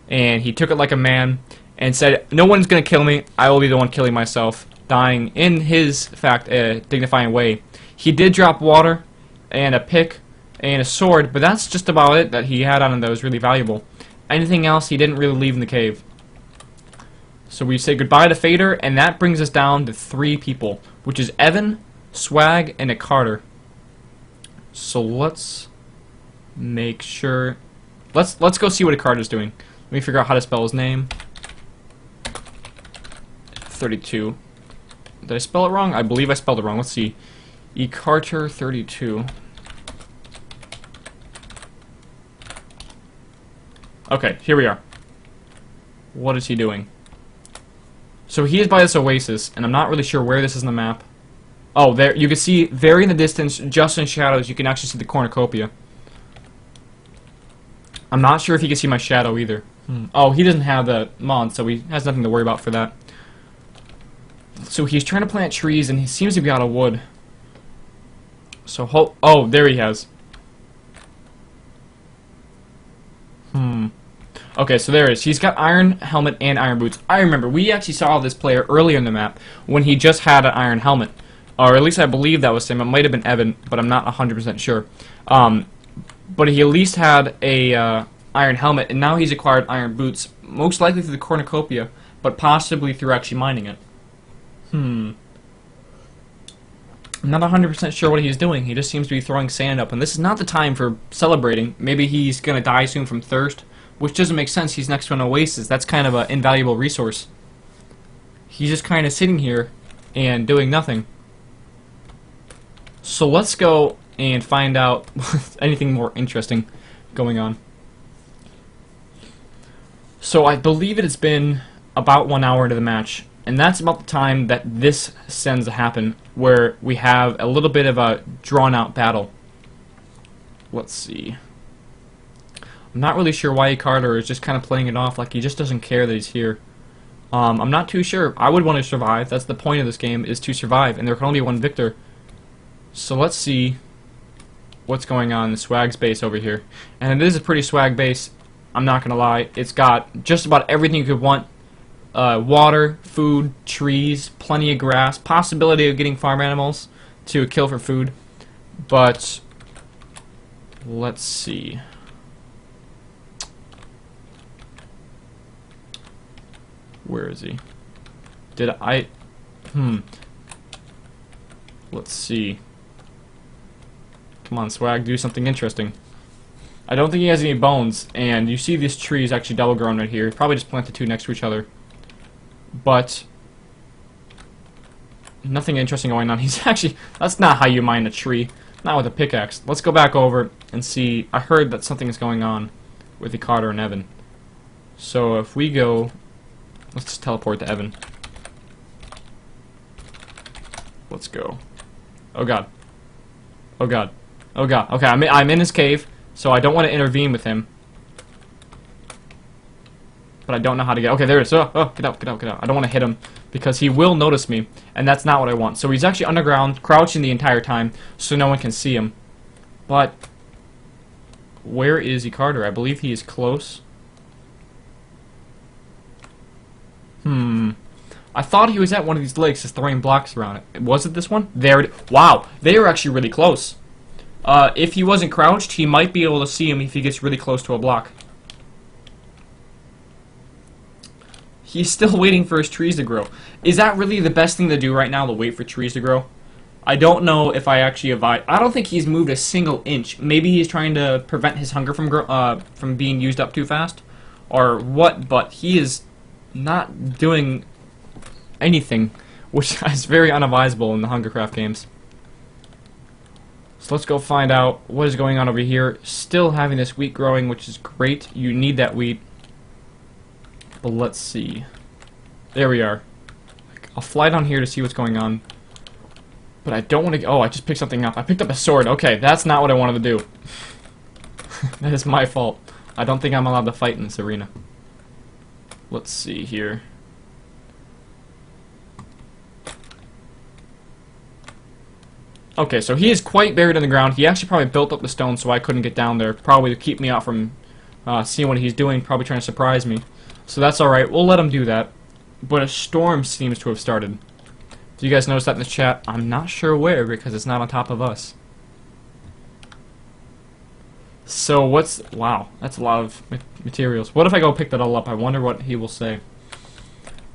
Speaker 1: and he took it like a man, and said, no one's going to kill me, I will be the one killing myself, dying in his, dignifying way. He did drop water, and a pick, and a sword, but that's just about it that he had on him that was really valuable. Anything else, he didn't really leave in the cave. So we say goodbye to Fader, and that brings us down to 3 people, which is Evan, Swag, and a Carter. So let's make sure... Let's go see what a Carter's doing. Let me figure out how to spell his name. 32. Did I spell it wrong? I believe I spelled it wrong. Let's see. Carter 32. Okay, here we are. What is he doing? So he is by this oasis, and I'm not really sure where this is on the map. Oh, there, you can see, very in the distance, just in shadows, you can actually see the Cornucopia. I'm not sure if he can see my shadow either. Oh, he doesn't have the mod, so he has nothing to worry about for that. So he's trying to plant trees, and he seems to be out of wood. So, oh, there he has. Okay, so there it is. He's got iron helmet and iron boots. I remember, we actually saw this player earlier in the map when he just had an iron helmet. Or at least I believe that was him. It might have been Evan, but I'm not 100% sure. But he at least had a iron helmet, and now he's acquired iron boots, most likely through the Cornucopia, but possibly through actually mining it. I'm not 100% sure what he's doing. He just seems to be throwing sand up, and this is not the time for celebrating. Maybe he's going to die soon from thirst, which doesn't make sense. He's next to an oasis. That's kind of an invaluable resource. He's just kind of sitting here and doing nothing. So let's go and find out anything more interesting going on. So I believe it has been about 1 hour into the match, and that's about the time that this tends to happen, where we have a little bit of a drawn-out battle. Let's see. I'm not really sure why Carter is just kind of playing it off like he just doesn't care that he's here. I'm not too sure. I would want to survive. That's the point of this game, is to survive, and there can only be one victor. So let's see what's going on in the swag's base over here. And it is a pretty swag base, I'm not gonna lie. It's got just about everything you could want. Water, food, trees, plenty of grass, possibility of getting farm animals to kill for food. But let's see. Where is he? Did I... Let's see. Come on, swag, do something interesting. I don't think he has any bones, and you see this tree is actually double grown right here. Probably just planted two next to each other. But nothing interesting going on. He's actually... That's not how you mine a tree. Not with a pickaxe. Let's go back over and see. I heard that something is going on with the Carter and Evan. So if we go... Let's just teleport to Evan. Let's go. Oh god. Oh god. Oh god. Okay, I'm in his cave, so I don't want to intervene with him. But I don't know how to get... Okay, there it is. Oh, get out, get out, get out. I don't want to hit him, because he will notice me, and that's not what I want. So he's actually underground, crouching the entire time, so no one can see him. But where is he, Carter? I believe he is close. I thought he was at one of these lakes just throwing blocks around it. Was it this one? There it... Wow, they are actually really close. If he wasn't crouched, he might be able to see him if he gets really close to a block. He's still waiting for his trees to grow. Is that really the best thing to do right now, to wait for trees to grow? I don't know if I actually advise... I don't think he's moved a single inch. Maybe he's trying to prevent his hunger from being used up too fast, or what, but he is not doing anything, which is very unadvisable in the Hungercraft games. So let's go find out what is going on over here. Still having this wheat growing, which is great. You need that wheat. But let's see. There we are. I'll fly down here to see what's going on. But I don't want to... Oh, I just picked something up. I picked up a sword. Okay, that's not what I wanted to do. That is my fault. I don't think I'm allowed to fight in this arena. Let's see here. Okay, so he is quite buried in the ground. He actually probably built up the stone so I couldn't get down there. Probably to keep me out from seeing what he's doing. Probably trying to surprise me. So that's alright. We'll let him do that. But a storm seems to have started. Do you guys notice that in the chat? I'm not sure where because it's not on top of us. So what's... Wow, that's a lot of materials. What if I go pick that all up? I wonder what he will say.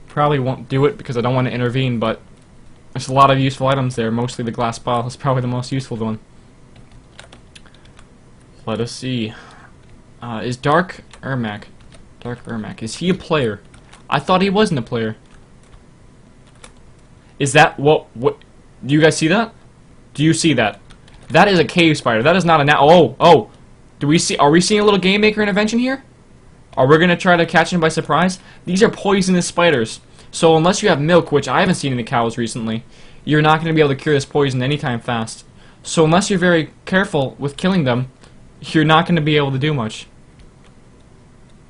Speaker 1: Probably won't do it because I don't want to intervene, but there's a lot of useful items there. Mostly the glass bottle is probably the most useful one. Let us see. Is Dark Ermac, is he a player? I thought he wasn't a player. Is that... What? Do you guys see that? Do you see that? That is a cave spider. That is not a... Oh! Do we see... Are we seeing a little game maker intervention here? Are we going to try to catch him by surprise? These are poisonous spiders. So unless you have milk, which I haven't seen any cows recently, you're not going to be able to cure this poison anytime fast. So unless you're very careful with killing them, you're not going to be able to do much.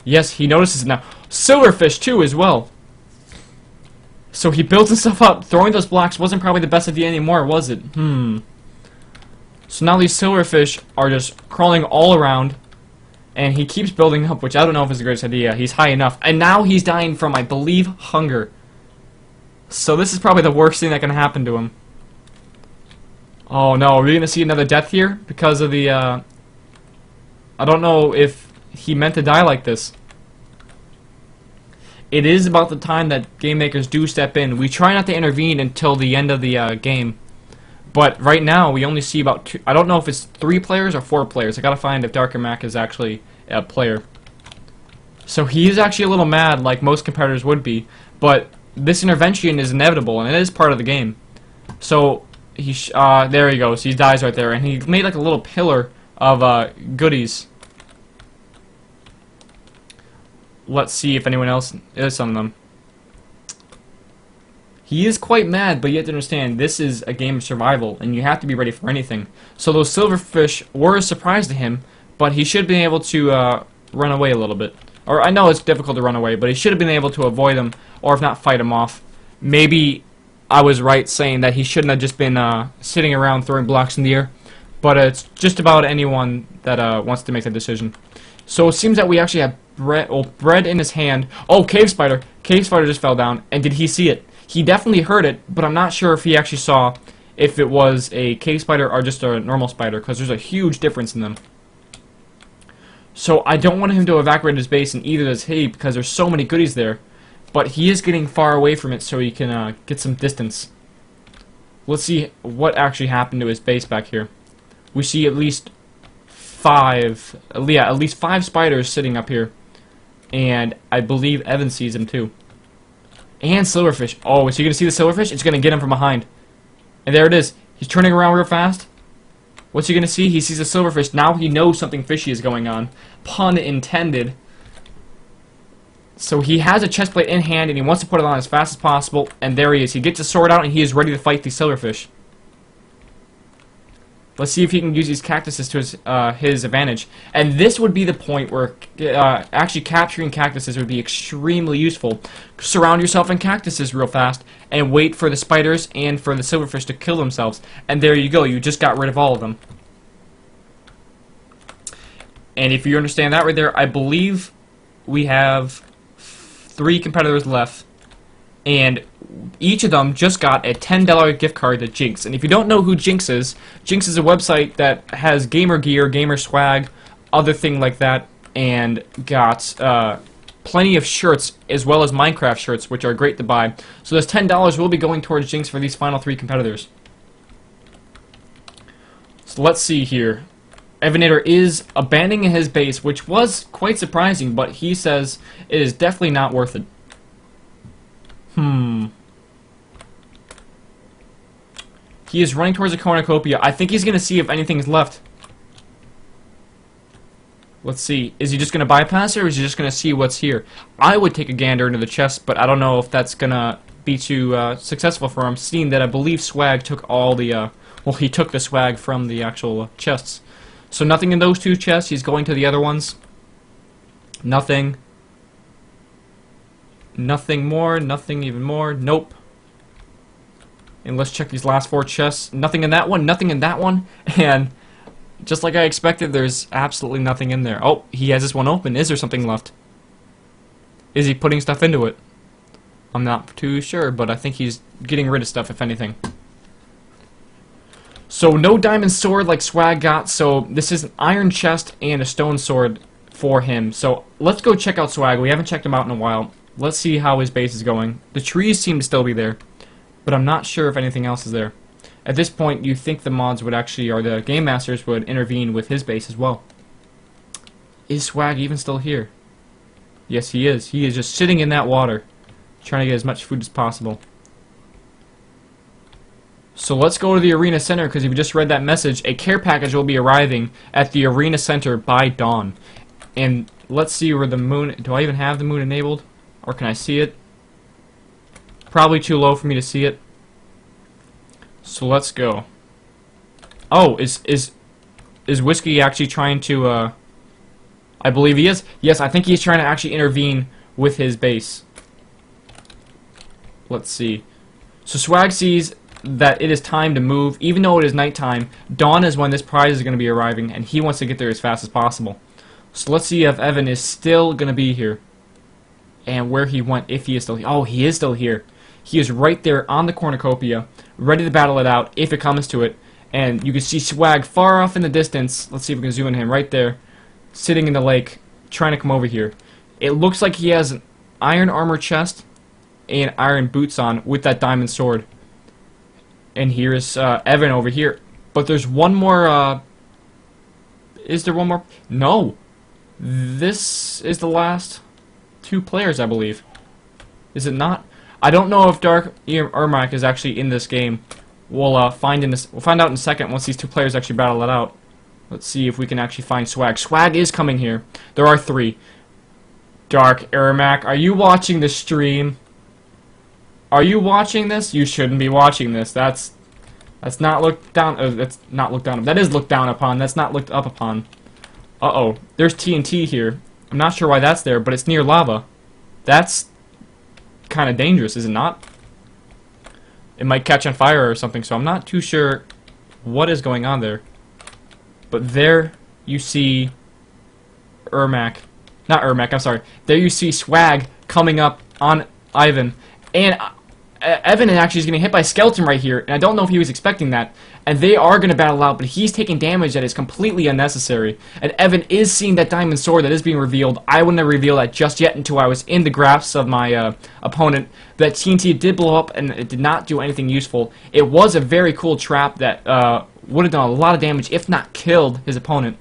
Speaker 1: Yes, he notices it now. Silverfish, too, as well. So he built himself up. Throwing those blocks wasn't probably the best idea anymore, was it? So now these silverfish are just crawling all around, and he keeps building up, which I don't know if is the greatest idea. He's high enough. And now he's dying from, I believe, hunger. So this is probably the worst thing that can happen to him. Oh no, are we going to see another death here? Because of the, I don't know if he meant to die like this. It is about the time that game makers do step in. We try not to intervene until the end of the game. But right now, we only see about two... I don't know if it's 3 players or 4 players. I gotta find if Darker Mac is actually a player. So he is actually a little mad, like most competitors would be. But this intervention is inevitable, and it is part of the game. So, there he goes. He dies right there. And he made like a little pillar of goodies. Let's see if anyone else is on them. He is quite mad, but you have to understand, this is a game of survival, and you have to be ready for anything. So those silverfish were a surprise to him, but he should have been able to run away a little bit. Or I know it's difficult to run away, but he should have been able to avoid them, or if not, fight him off. Maybe I was right saying that he shouldn't have just been sitting around throwing blocks in the air, but it's just about anyone that wants to make that decision. So it seems that we actually have bread in his hand. Oh, cave spider! Cave spider just fell down, and did he see it? He definitely heard it, but I'm not sure if he actually saw if it was a cave spider or just a normal spider, because there's a huge difference in them. So I don't want him to evacuate his base, and either does he, because there's so many goodies there. But he is getting far away from it, so he can get some distance. Let's see what actually happened to his base back here. We see at least five spiders sitting up here, and I believe Evan sees them too. And silverfish. Oh, is he going to see the silverfish? It's going to get him from behind. And there it is. He's turning around real fast. What's he going to see? He sees a silverfish. Now he knows something fishy is going on. Pun intended. So he has a chest plate in hand, and he wants to put it on as fast as possible. And there he is. He gets his sword out, and he is ready to fight the silverfish. Let's see if he can use these cactuses to his advantage. And this would be the point where actually capturing cactuses would be extremely useful. Surround yourself in cactuses real fast and wait for the spiders and for the silverfish to kill themselves. And there you go. You just got rid of all of them. And if you understand that right there, I believe we have 3 competitors left. And each of them just got a $10 gift card to Jinx. And if you don't know who Jinx is a website that has gamer gear, gamer swag, other thing like that, and got plenty of shirts as well as Minecraft shirts, which are great to buy. So this $10 will be going towards Jinx for these final 3 competitors. So let's see here. Evanator is abandoning his base, which was quite surprising, but he says it is definitely not worth it. He is running towards the Cornucopia. I think he's going to see if anything is left. Let's see. Is he just going to bypass it, or is he just going to see what's here? I would take a gander into the chest, but I don't know if that's going to be too successful for him, seeing that I believe Swag took all the... well, he took the swag from the actual chests. So nothing in those 2 chests. He's going to the other ones. Nothing. Nothing more. Nothing even more. Nope. And let's check these last 4 chests. Nothing in that one. Nothing in that one. And just like I expected, there's absolutely nothing in there. Oh, he has this one open. Is there something left? Is he putting stuff into it? I'm not too sure, but I think he's getting rid of stuff, if anything. So no diamond sword like Swag got, so this is an iron chest and a stone sword for him. So let's go check out Swag. We haven't checked him out in a while. Let's see how his base is going. The trees seem to still be there, but I'm not sure if anything else is there. At this point, you think the mods would actually, or the game masters would intervene with his base as well. Is Swag even still here? Yes, he is. He is just sitting in that water, trying to get as much food as possible. So let's go to the arena center, because if you just read that message, a care package will be arriving at the arena center by dawn. And let's see where the moon... Do I even have the moon enabled? Or can I see it? Probably too low for me to see it. So let's go. Oh, is Whiskey actually trying to... I believe he is. Yes, I think he's trying to actually intervene with his base. Let's see. So Swag sees that it is time to move. Even though it is nighttime, dawn is when this prize is going to be arriving, and he wants to get there as fast as possible. So let's see if Evan is still going to be here, and where he went, if he is still here. Oh, he is still here. He is right there on the Cornucopia, ready to battle it out if it comes to it. And you can see Swag far off in the distance. Let's see if we can zoom in him right there, sitting in the lake, trying to come over here. It looks like he has an iron armor chest and iron boots on with that diamond sword. And here's Evan over here. But there's one more... is there one more? No. This is the last 2 players, I believe. Is it not? I don't know if Dark Ermac is actually in this game. We'll find out in a second once these 2 players actually battle it out. Let's see if we can actually find Swag. Swag is coming here. There are 3. Dark Ermac, are you watching the stream? Are you watching this? You shouldn't be watching this. That's not looked down. That's not looked down. That is looked down upon. That's not looked up upon. Uh-oh. There's TNT here. I'm not sure why that's there, but it's near lava. That's kind of dangerous, is it not? It might catch on fire or something, so I'm not too sure what is going on there. But there you see Ermac. Not Ermac, I'm sorry. There you see Swag coming up on Ivan. And Evan actually is getting hit by a skeleton right here, and I don't know if he was expecting that. And they are going to battle out, but he's taking damage that is completely unnecessary. And Evan is seeing that diamond sword that is being revealed. I wouldn't have revealed that just yet until I was in the grasp of my opponent. That TNT did blow up, and it did not do anything useful. It was a very cool trap that would have done a lot of damage, if not killed his opponent.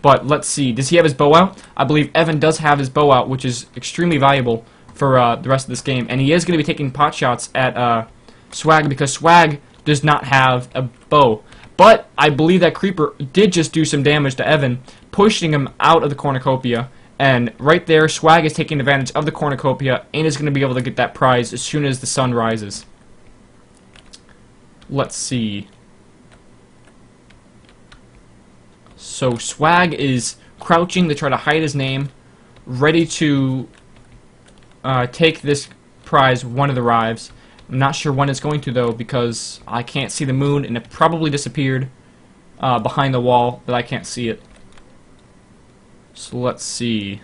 Speaker 1: But let's see. Does he have his bow out? I believe Evan does have his bow out, which is extremely valuable for the rest of this game. And he is going to be taking pot shots at Swag because Swag does not have a bow. But I believe that Creeper did just do some damage to Evan, pushing him out of the Cornucopia. And right there, Swag is taking advantage of the Cornucopia and is going to be able to get that prize as soon as the sun rises. Let's see. So Swag is crouching to try to hide his name, ready to take this prize one of the rives. I'm not sure when it's going to, though, because I can't see the moon, and it probably disappeared behind the wall, but I can't see it. So let's see.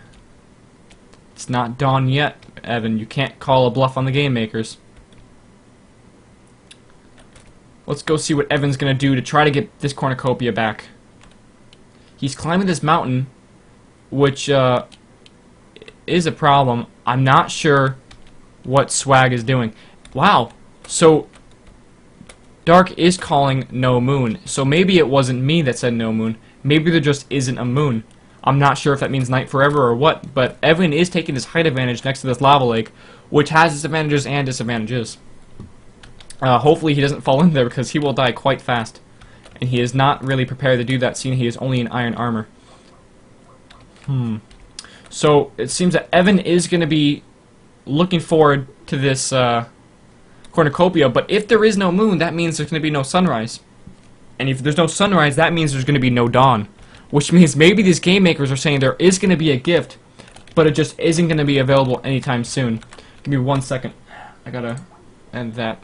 Speaker 1: It's not dawn yet, Evan. You can't call a bluff on the game makers. Let's go see what Evan's going to do to try to get this Cornucopia back. He's climbing this mountain, which is a problem. I'm not sure what Swag is doing. Wow, so Dark is calling no moon. So maybe it wasn't me that said no moon. Maybe there just isn't a moon. I'm not sure if that means night forever or what, but Evan is taking this height advantage next to this lava lake, which has its advantages and disadvantages. Hopefully he doesn't fall in there because he will die quite fast. And he is not really prepared to do that, seeing he is only in iron armor. So it seems that Evan is going to be looking forward to this Cornucopia, but if there is no moon, that means there's going to be no sunrise. And if there's no sunrise, that means there's going to be no dawn. Which means maybe these game makers are saying there is going to be a gift, but it just isn't going to be available anytime soon. Give me 1 second. I gotta end that.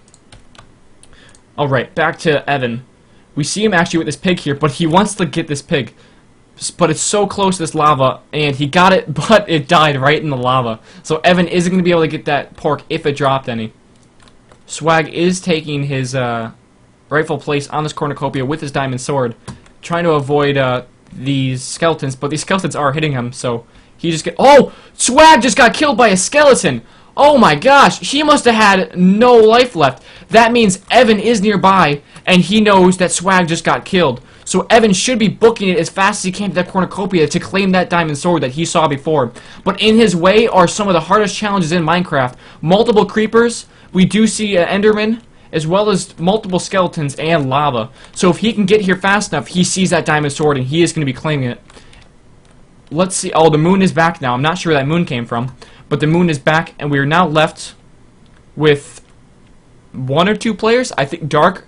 Speaker 1: Alright, back to Evan. We see him actually with this pig here, but he wants to get this pig. But it's so close to this lava, and he got it, but it died right in the lava. So Evan isn't going to be able to get that pork if it dropped any. Swag is taking his rightful place on this Cornucopia with his diamond sword, trying to avoid these skeletons, but these skeletons are hitting him, so he just Oh! Swag just got killed by a skeleton! Oh my gosh, he must have had no life left. That means Evan is nearby, and he knows that Swag just got killed. So Evan should be booking it as fast as he can to that Cornucopia to claim that diamond sword that he saw before. But in his way are some of the hardest challenges in Minecraft. Multiple creepers, we do see an Enderman, as well as multiple skeletons and lava. So if he can get here fast enough, he sees that diamond sword and he is going to be claiming it. Let's see. Oh, the moon is back now. I'm not sure where that moon came from, but the moon is back, and we are now left with 1 or 2 players. I think Dark.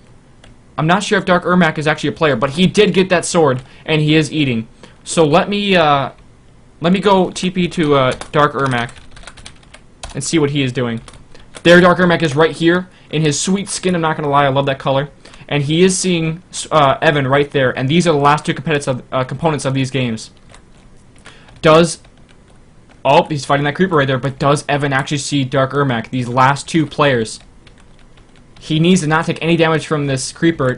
Speaker 1: I'm not sure if Dark Ermac is actually a player, but he did get that sword, and he is eating. So let me go TP to Dark Ermac and see what he is doing. There, Dark Ermac is right here in his sweet skin. I'm not gonna lie, I love that color. And he is seeing Evan right there, and these are the last 2 components of these games. Oh, he's fighting that creeper right there, but does Evan actually see Dark Ermac? These last 2 players. He needs to not take any damage from this creeper.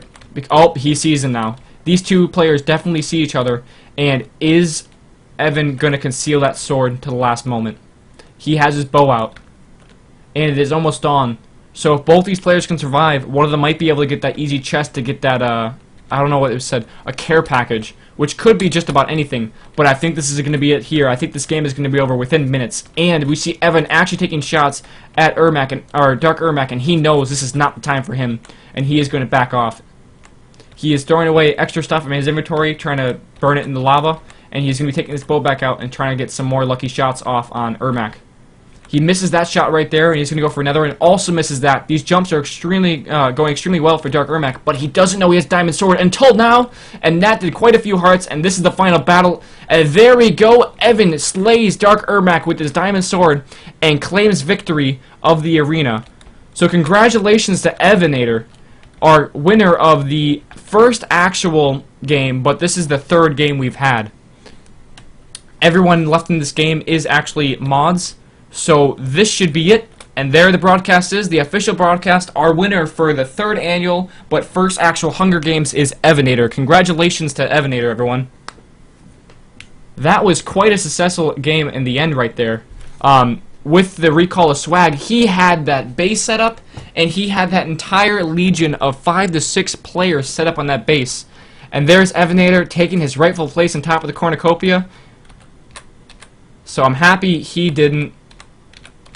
Speaker 1: Oh, he sees him now. These 2 players definitely see each other. And is Evan going to conceal that sword to the last moment? He has his bow out. And it is almost dawn. So if both these players can survive, one of them might be able to get that easy chest to get that, I don't know what it said, a care package. Which could be just about anything. But I think this is going to be it here. I think this game is going to be over within minutes. And we see Evan actually taking shots at Ermac, or Dark Ermac, and he knows this is not the time for him. And he is going to back off. He is throwing away extra stuff in his inventory, trying to burn it in the lava. And he's going to be taking his bow back out and trying to get some more lucky shots off on Ermac. He misses that shot right there, and he's going to go for another, and also misses that. These jumps are going extremely well for Dark Ermac, but he doesn't know he has Diamond Sword until now, and that did quite a few hearts, and this is the final battle. And there we go. Evan slays Dark Ermac with his Diamond Sword and claims victory of the arena. So congratulations to Evanator, our winner of the first actual game, but this is the third game we've had. Everyone left in this game is actually mods. So this should be it, and there the broadcast is, the official broadcast. Our winner for the third annual, but first actual Hunger Games is Evanator. Congratulations to Evanator, everyone. That was quite a successful game in the end right there. With the recall of swag, he had that base set up, and he had that entire legion of 5 to 6 players set up on that base. And there's Evanator taking his rightful place on top of the Cornucopia. So I'm happy he didn't.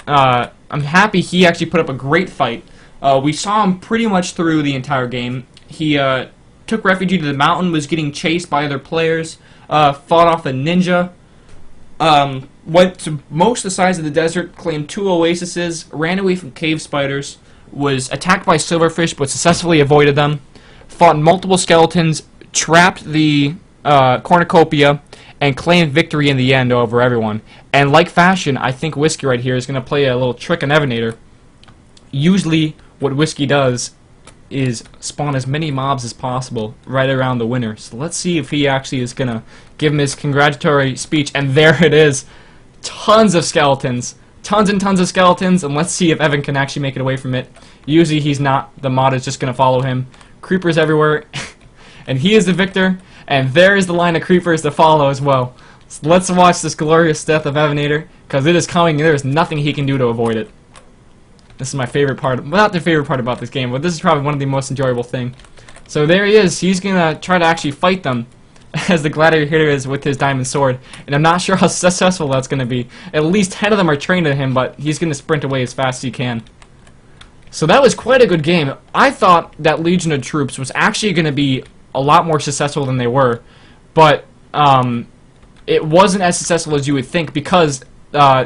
Speaker 1: I'm happy he actually put up a great fight. We saw him pretty much through the entire game. He took refuge to the mountain, was getting chased by other players, fought off a ninja, went to most of the sides of the desert, claimed 2 oases, ran away from cave spiders, was attacked by silverfish but successfully avoided them, fought multiple skeletons, trapped the Cornucopia, and claimed victory in the end over everyone. And like fashion, I think Whiskey right here is going to play a little trick on Evanator. Usually, what Whiskey does is spawn as many mobs as possible right around the winner. So let's see if he actually is going to give him his congratulatory speech. And there it is. Tons of skeletons. Tons and tons of skeletons. And let's see if Evan can actually make it away from it. Usually he's not. The mod is just going to follow him. Creepers everywhere. And he is the victor. And there is the line of creepers to follow as well. So let's watch this glorious death of Evanator, because it is coming and there is nothing he can do to avoid it. This is my favorite part. Well, not the favorite part about this game, but this is probably one of the most enjoyable thing. So there he is. He's going to try to actually fight them as the gladiator is with his diamond sword. And I'm not sure how successful that's going to be. At least 10 of them are trained at him, but he's going to sprint away as fast as he can. So that was quite a good game. I thought that Legion of Troops was actually going to be a lot more successful than they were, but it wasn't as successful as you would think, because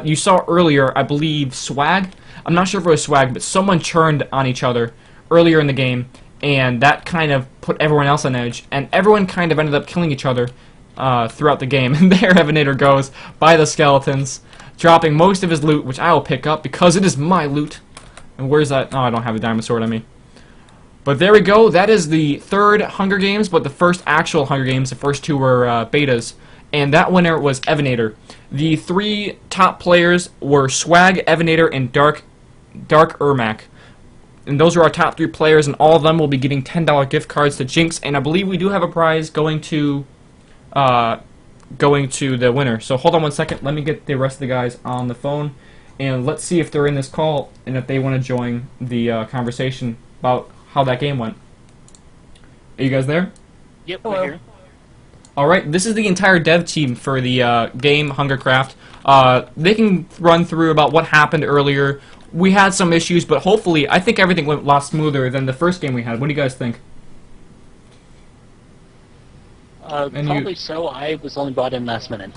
Speaker 1: you saw earlier, I believe, Swag. I'm not sure if it was Swag, but someone churned on each other earlier in the game, and that kind of put everyone else on edge, and everyone kind of ended up killing each other throughout the game. And there Evanator goes by the skeletons, dropping most of his loot, which I will pick up because it is my loot. And where's that? Oh, I don't have a diamond sword on me. But there we go. That is the third Hunger Games, but the first actual Hunger Games. The first 2 were betas. And that winner was Evanator. The 3 top players were Swag, Evanator, and Dark Ermac. And those are our top 3 players, and all of them will be getting $10 gift cards to Jinx. And I believe we do have a prize going to the winner. So hold on one second. Let me get the rest of the guys on the phone, and let's see if they're in this call and if they want to join the conversation about how that game went. Are you guys there?
Speaker 2: Yep, we're here.
Speaker 1: Alright, this is the entire dev team for the game Hungercraft. They can run through about what happened earlier. We had some issues, but hopefully, I think everything went a lot smoother than the first game we had. What do you guys think?
Speaker 2: Probably so. I was only brought in last minute.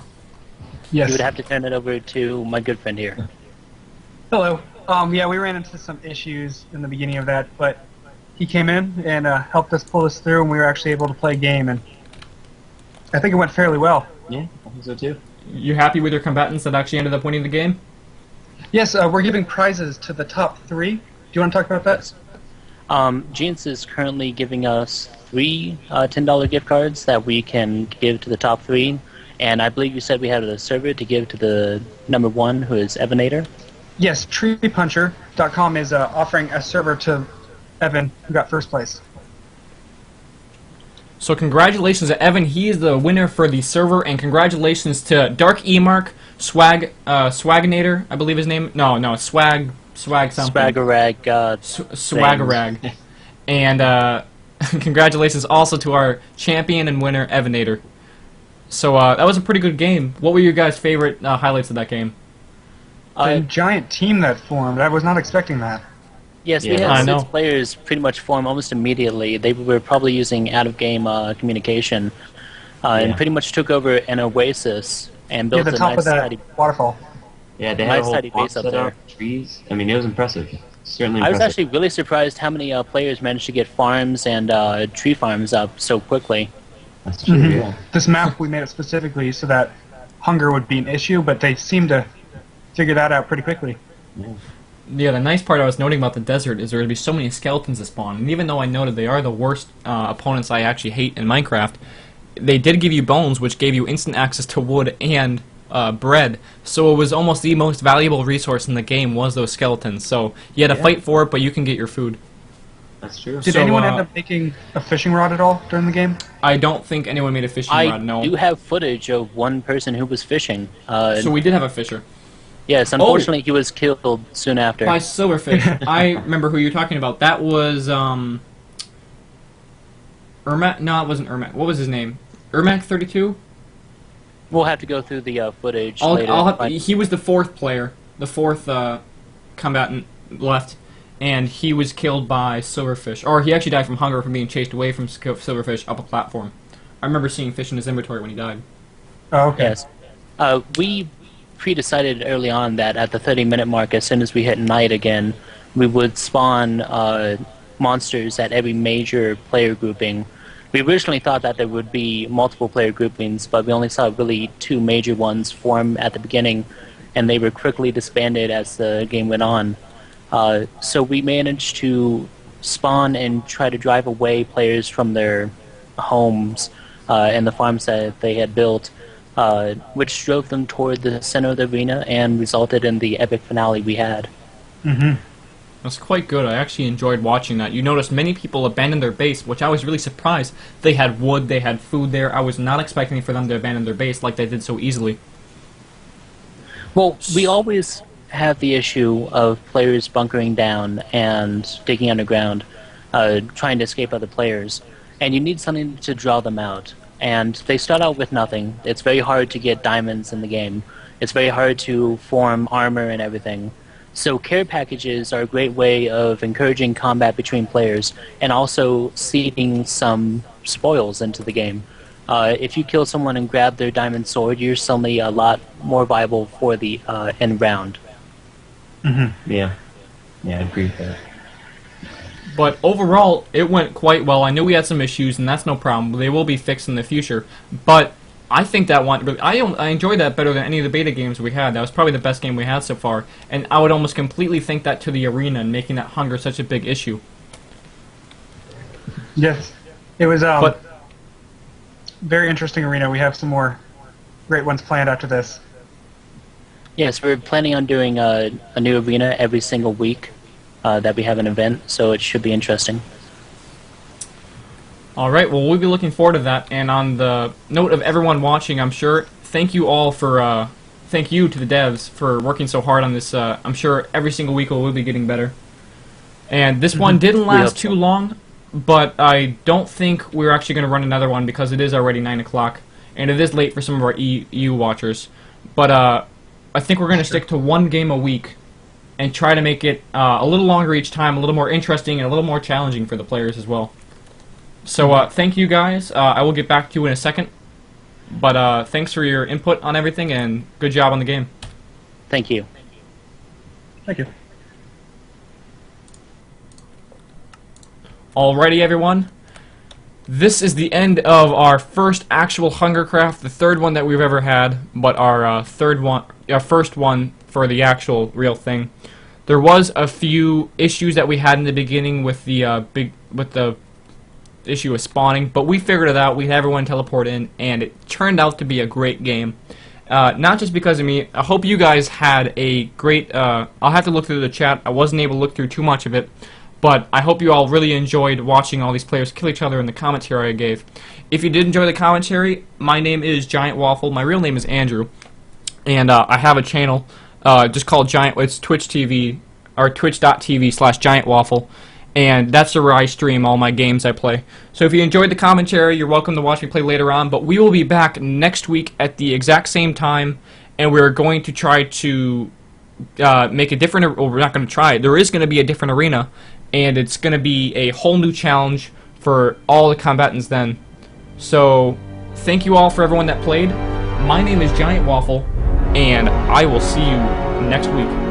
Speaker 3: Yes.
Speaker 2: You would have to turn it over to my good friend here.
Speaker 3: Hello. Yeah, we ran into some issues in the beginning of that, but he came in and helped us pull this through, and we were actually able to play a game, and I think it went fairly well.
Speaker 4: Yeah, I think so too.
Speaker 1: You happy with your combatants that actually ended up winning the game?
Speaker 3: Yes, we're giving prizes to the top 3. Do you want to talk about that?
Speaker 2: Jinx is currently giving us 3 $10 gift cards that we can give to the top 3, and I believe you said we had a server to give to the number 1, who is Evanator.
Speaker 3: Yes, treepuncher.com is offering a server to Evan, who got first place.
Speaker 1: So congratulations to Evan. He is the winner for the server, and congratulations to Dark Emark, Swaginator, I believe his name. No, Swag something.
Speaker 2: Swaggerag.
Speaker 1: Swaggerag. And congratulations also to our champion and winner, Evanator. So that was a pretty good game. What were your guys' favorite highlights of that game?
Speaker 3: The giant team that formed. I was not expecting that.
Speaker 2: Yes, we had 6 players pretty much form almost immediately. They were probably using out-of-game communication, and pretty much took over an oasis and built
Speaker 3: the
Speaker 2: a
Speaker 3: top
Speaker 2: nice
Speaker 3: of that waterfall.
Speaker 4: Yeah, they had
Speaker 2: Nice
Speaker 4: a whole
Speaker 2: tidy
Speaker 4: pond
Speaker 2: base up
Speaker 4: set
Speaker 2: there.
Speaker 4: up, trees. I mean, it was impressive. Certainly
Speaker 2: I was
Speaker 4: impressive.
Speaker 2: actually really surprised how many players managed to get farms and tree farms up so quickly.
Speaker 4: That's true,
Speaker 3: Mhm.
Speaker 4: yeah.
Speaker 3: This map, we made it specifically so that hunger would be an issue, but they seem to figure that out pretty quickly.
Speaker 1: Yeah, the nice part I was noting about the desert is there are going to be so many skeletons that spawn. And even though I noted they are the worst opponents I actually hate in Minecraft, they did give you bones, which gave you instant access to wood and bread. So it was almost the most valuable resource in the game was those skeletons. So you had to fight for it, but you can get your food.
Speaker 4: That's true.
Speaker 3: Did
Speaker 1: So,
Speaker 3: anyone end up making a fishing rod at all during the game?
Speaker 1: I don't think anyone made a fishing
Speaker 2: I
Speaker 1: rod, no.
Speaker 2: do have footage of one person who was fishing.
Speaker 1: So we did have a fisher.
Speaker 2: Yes, unfortunately, he was killed soon after.
Speaker 1: By silverfish. I remember who you're talking about. That was, Ermac? No, it wasn't Ermac. What was his name? Ermac32?
Speaker 2: We'll have to go through the footage later.
Speaker 1: He was the fourth player, the fourth combatant left, and he was killed by silverfish. Or he actually died from hunger from being chased away from silverfish up a platform. I remember seeing fish in his inventory when he died.
Speaker 3: Oh, okay.
Speaker 2: Yes. We pre-decided early on that at the 30-minute mark, as soon as we hit night again, we would spawn monsters at every major player grouping. We originally thought that there would be multiple player groupings, but we only saw really two major ones form at the beginning, and they were quickly disbanded as the game went on. So we managed to spawn and try to drive away players from their homes and the farms that they had built, which drove them toward the center of the arena and resulted in the epic finale we had.
Speaker 3: Mm-hmm.
Speaker 1: That's quite good. I actually enjoyed watching that. You noticed many people abandoned their base, which I was really surprised. They had wood, they had food there. I was not expecting for them to abandon their base like they did so easily.
Speaker 2: Well, we always have the issue of players bunkering down and digging underground, trying to escape other players, and you need something to draw them out. And they start out with nothing. It's very hard to get diamonds in the game. It's very hard to form armor and everything. So care packages are a great way of encouraging combat between players and also seeding some spoils into the game. If you kill someone and grab their diamond sword, you're suddenly a lot more viable for the end round.
Speaker 3: Mm-hmm.
Speaker 4: Yeah. Yeah, I agree with that.
Speaker 1: But overall, it went quite well. I knew we had some issues, and that's no problem. They will be fixed in the future. But I think that one, I enjoyed that better than any of the beta games we had. That was probably the best game we had so far. And I would almost completely think that to the arena and making that hunger such a big issue.
Speaker 3: Yes. It was very interesting arena. We have some more great ones planned after this.
Speaker 2: Yes, we're planning on doing a new arena every single week that we have an event, so it should be interesting.
Speaker 1: Alright, well, we'll be looking forward to that. And on the note of everyone watching, I'm sure, thank you all for, thank you to the devs for working so hard on this. I'm sure every single week will be getting better. And this one didn't last too long, but I don't think we're actually going to run another one because it is already 9 o'clock. And it is late for some of our EU watchers. But I think we're going to stick to one game a week and try to make it a little longer each time, a little more interesting, and a little more challenging for the players as well. So thank you guys. I will get back to you in a second. But thanks for your input on everything, and good job on the game.
Speaker 2: Thank you.
Speaker 3: Thank you.
Speaker 1: Alrighty, everyone. This is the end of our first actual Hungercraft, the third one that we've ever had, but our first one for the actual real thing. There was a few issues that we had in the beginning with the issue of spawning, but we figured it out. We had everyone teleport in, and it turned out to be a great game. Not just because of me. I hope you guys had a great. I'll have to look through the chat. I wasn't able to look through too much of it. But I hope you all really enjoyed watching all these players kill each other in the commentary I gave. If you did enjoy the commentary, my name is Giant Waffle. My real name is Andrew. And I have a channel just called Giant. It's Twitch TV, or twitch.tv/Giant Waffle. And that's where I stream all my games I play. So if you enjoyed the commentary, you're welcome to watch me play later on. But we will be back next week at the exact same time. And we're going to try to make a different... Well, we're not going to try it. There is going to be a different arena. And it's going to be a whole new challenge for all the combatants then. So, thank you all for everyone that played. My name is Giant Waffle, and I will see you next week.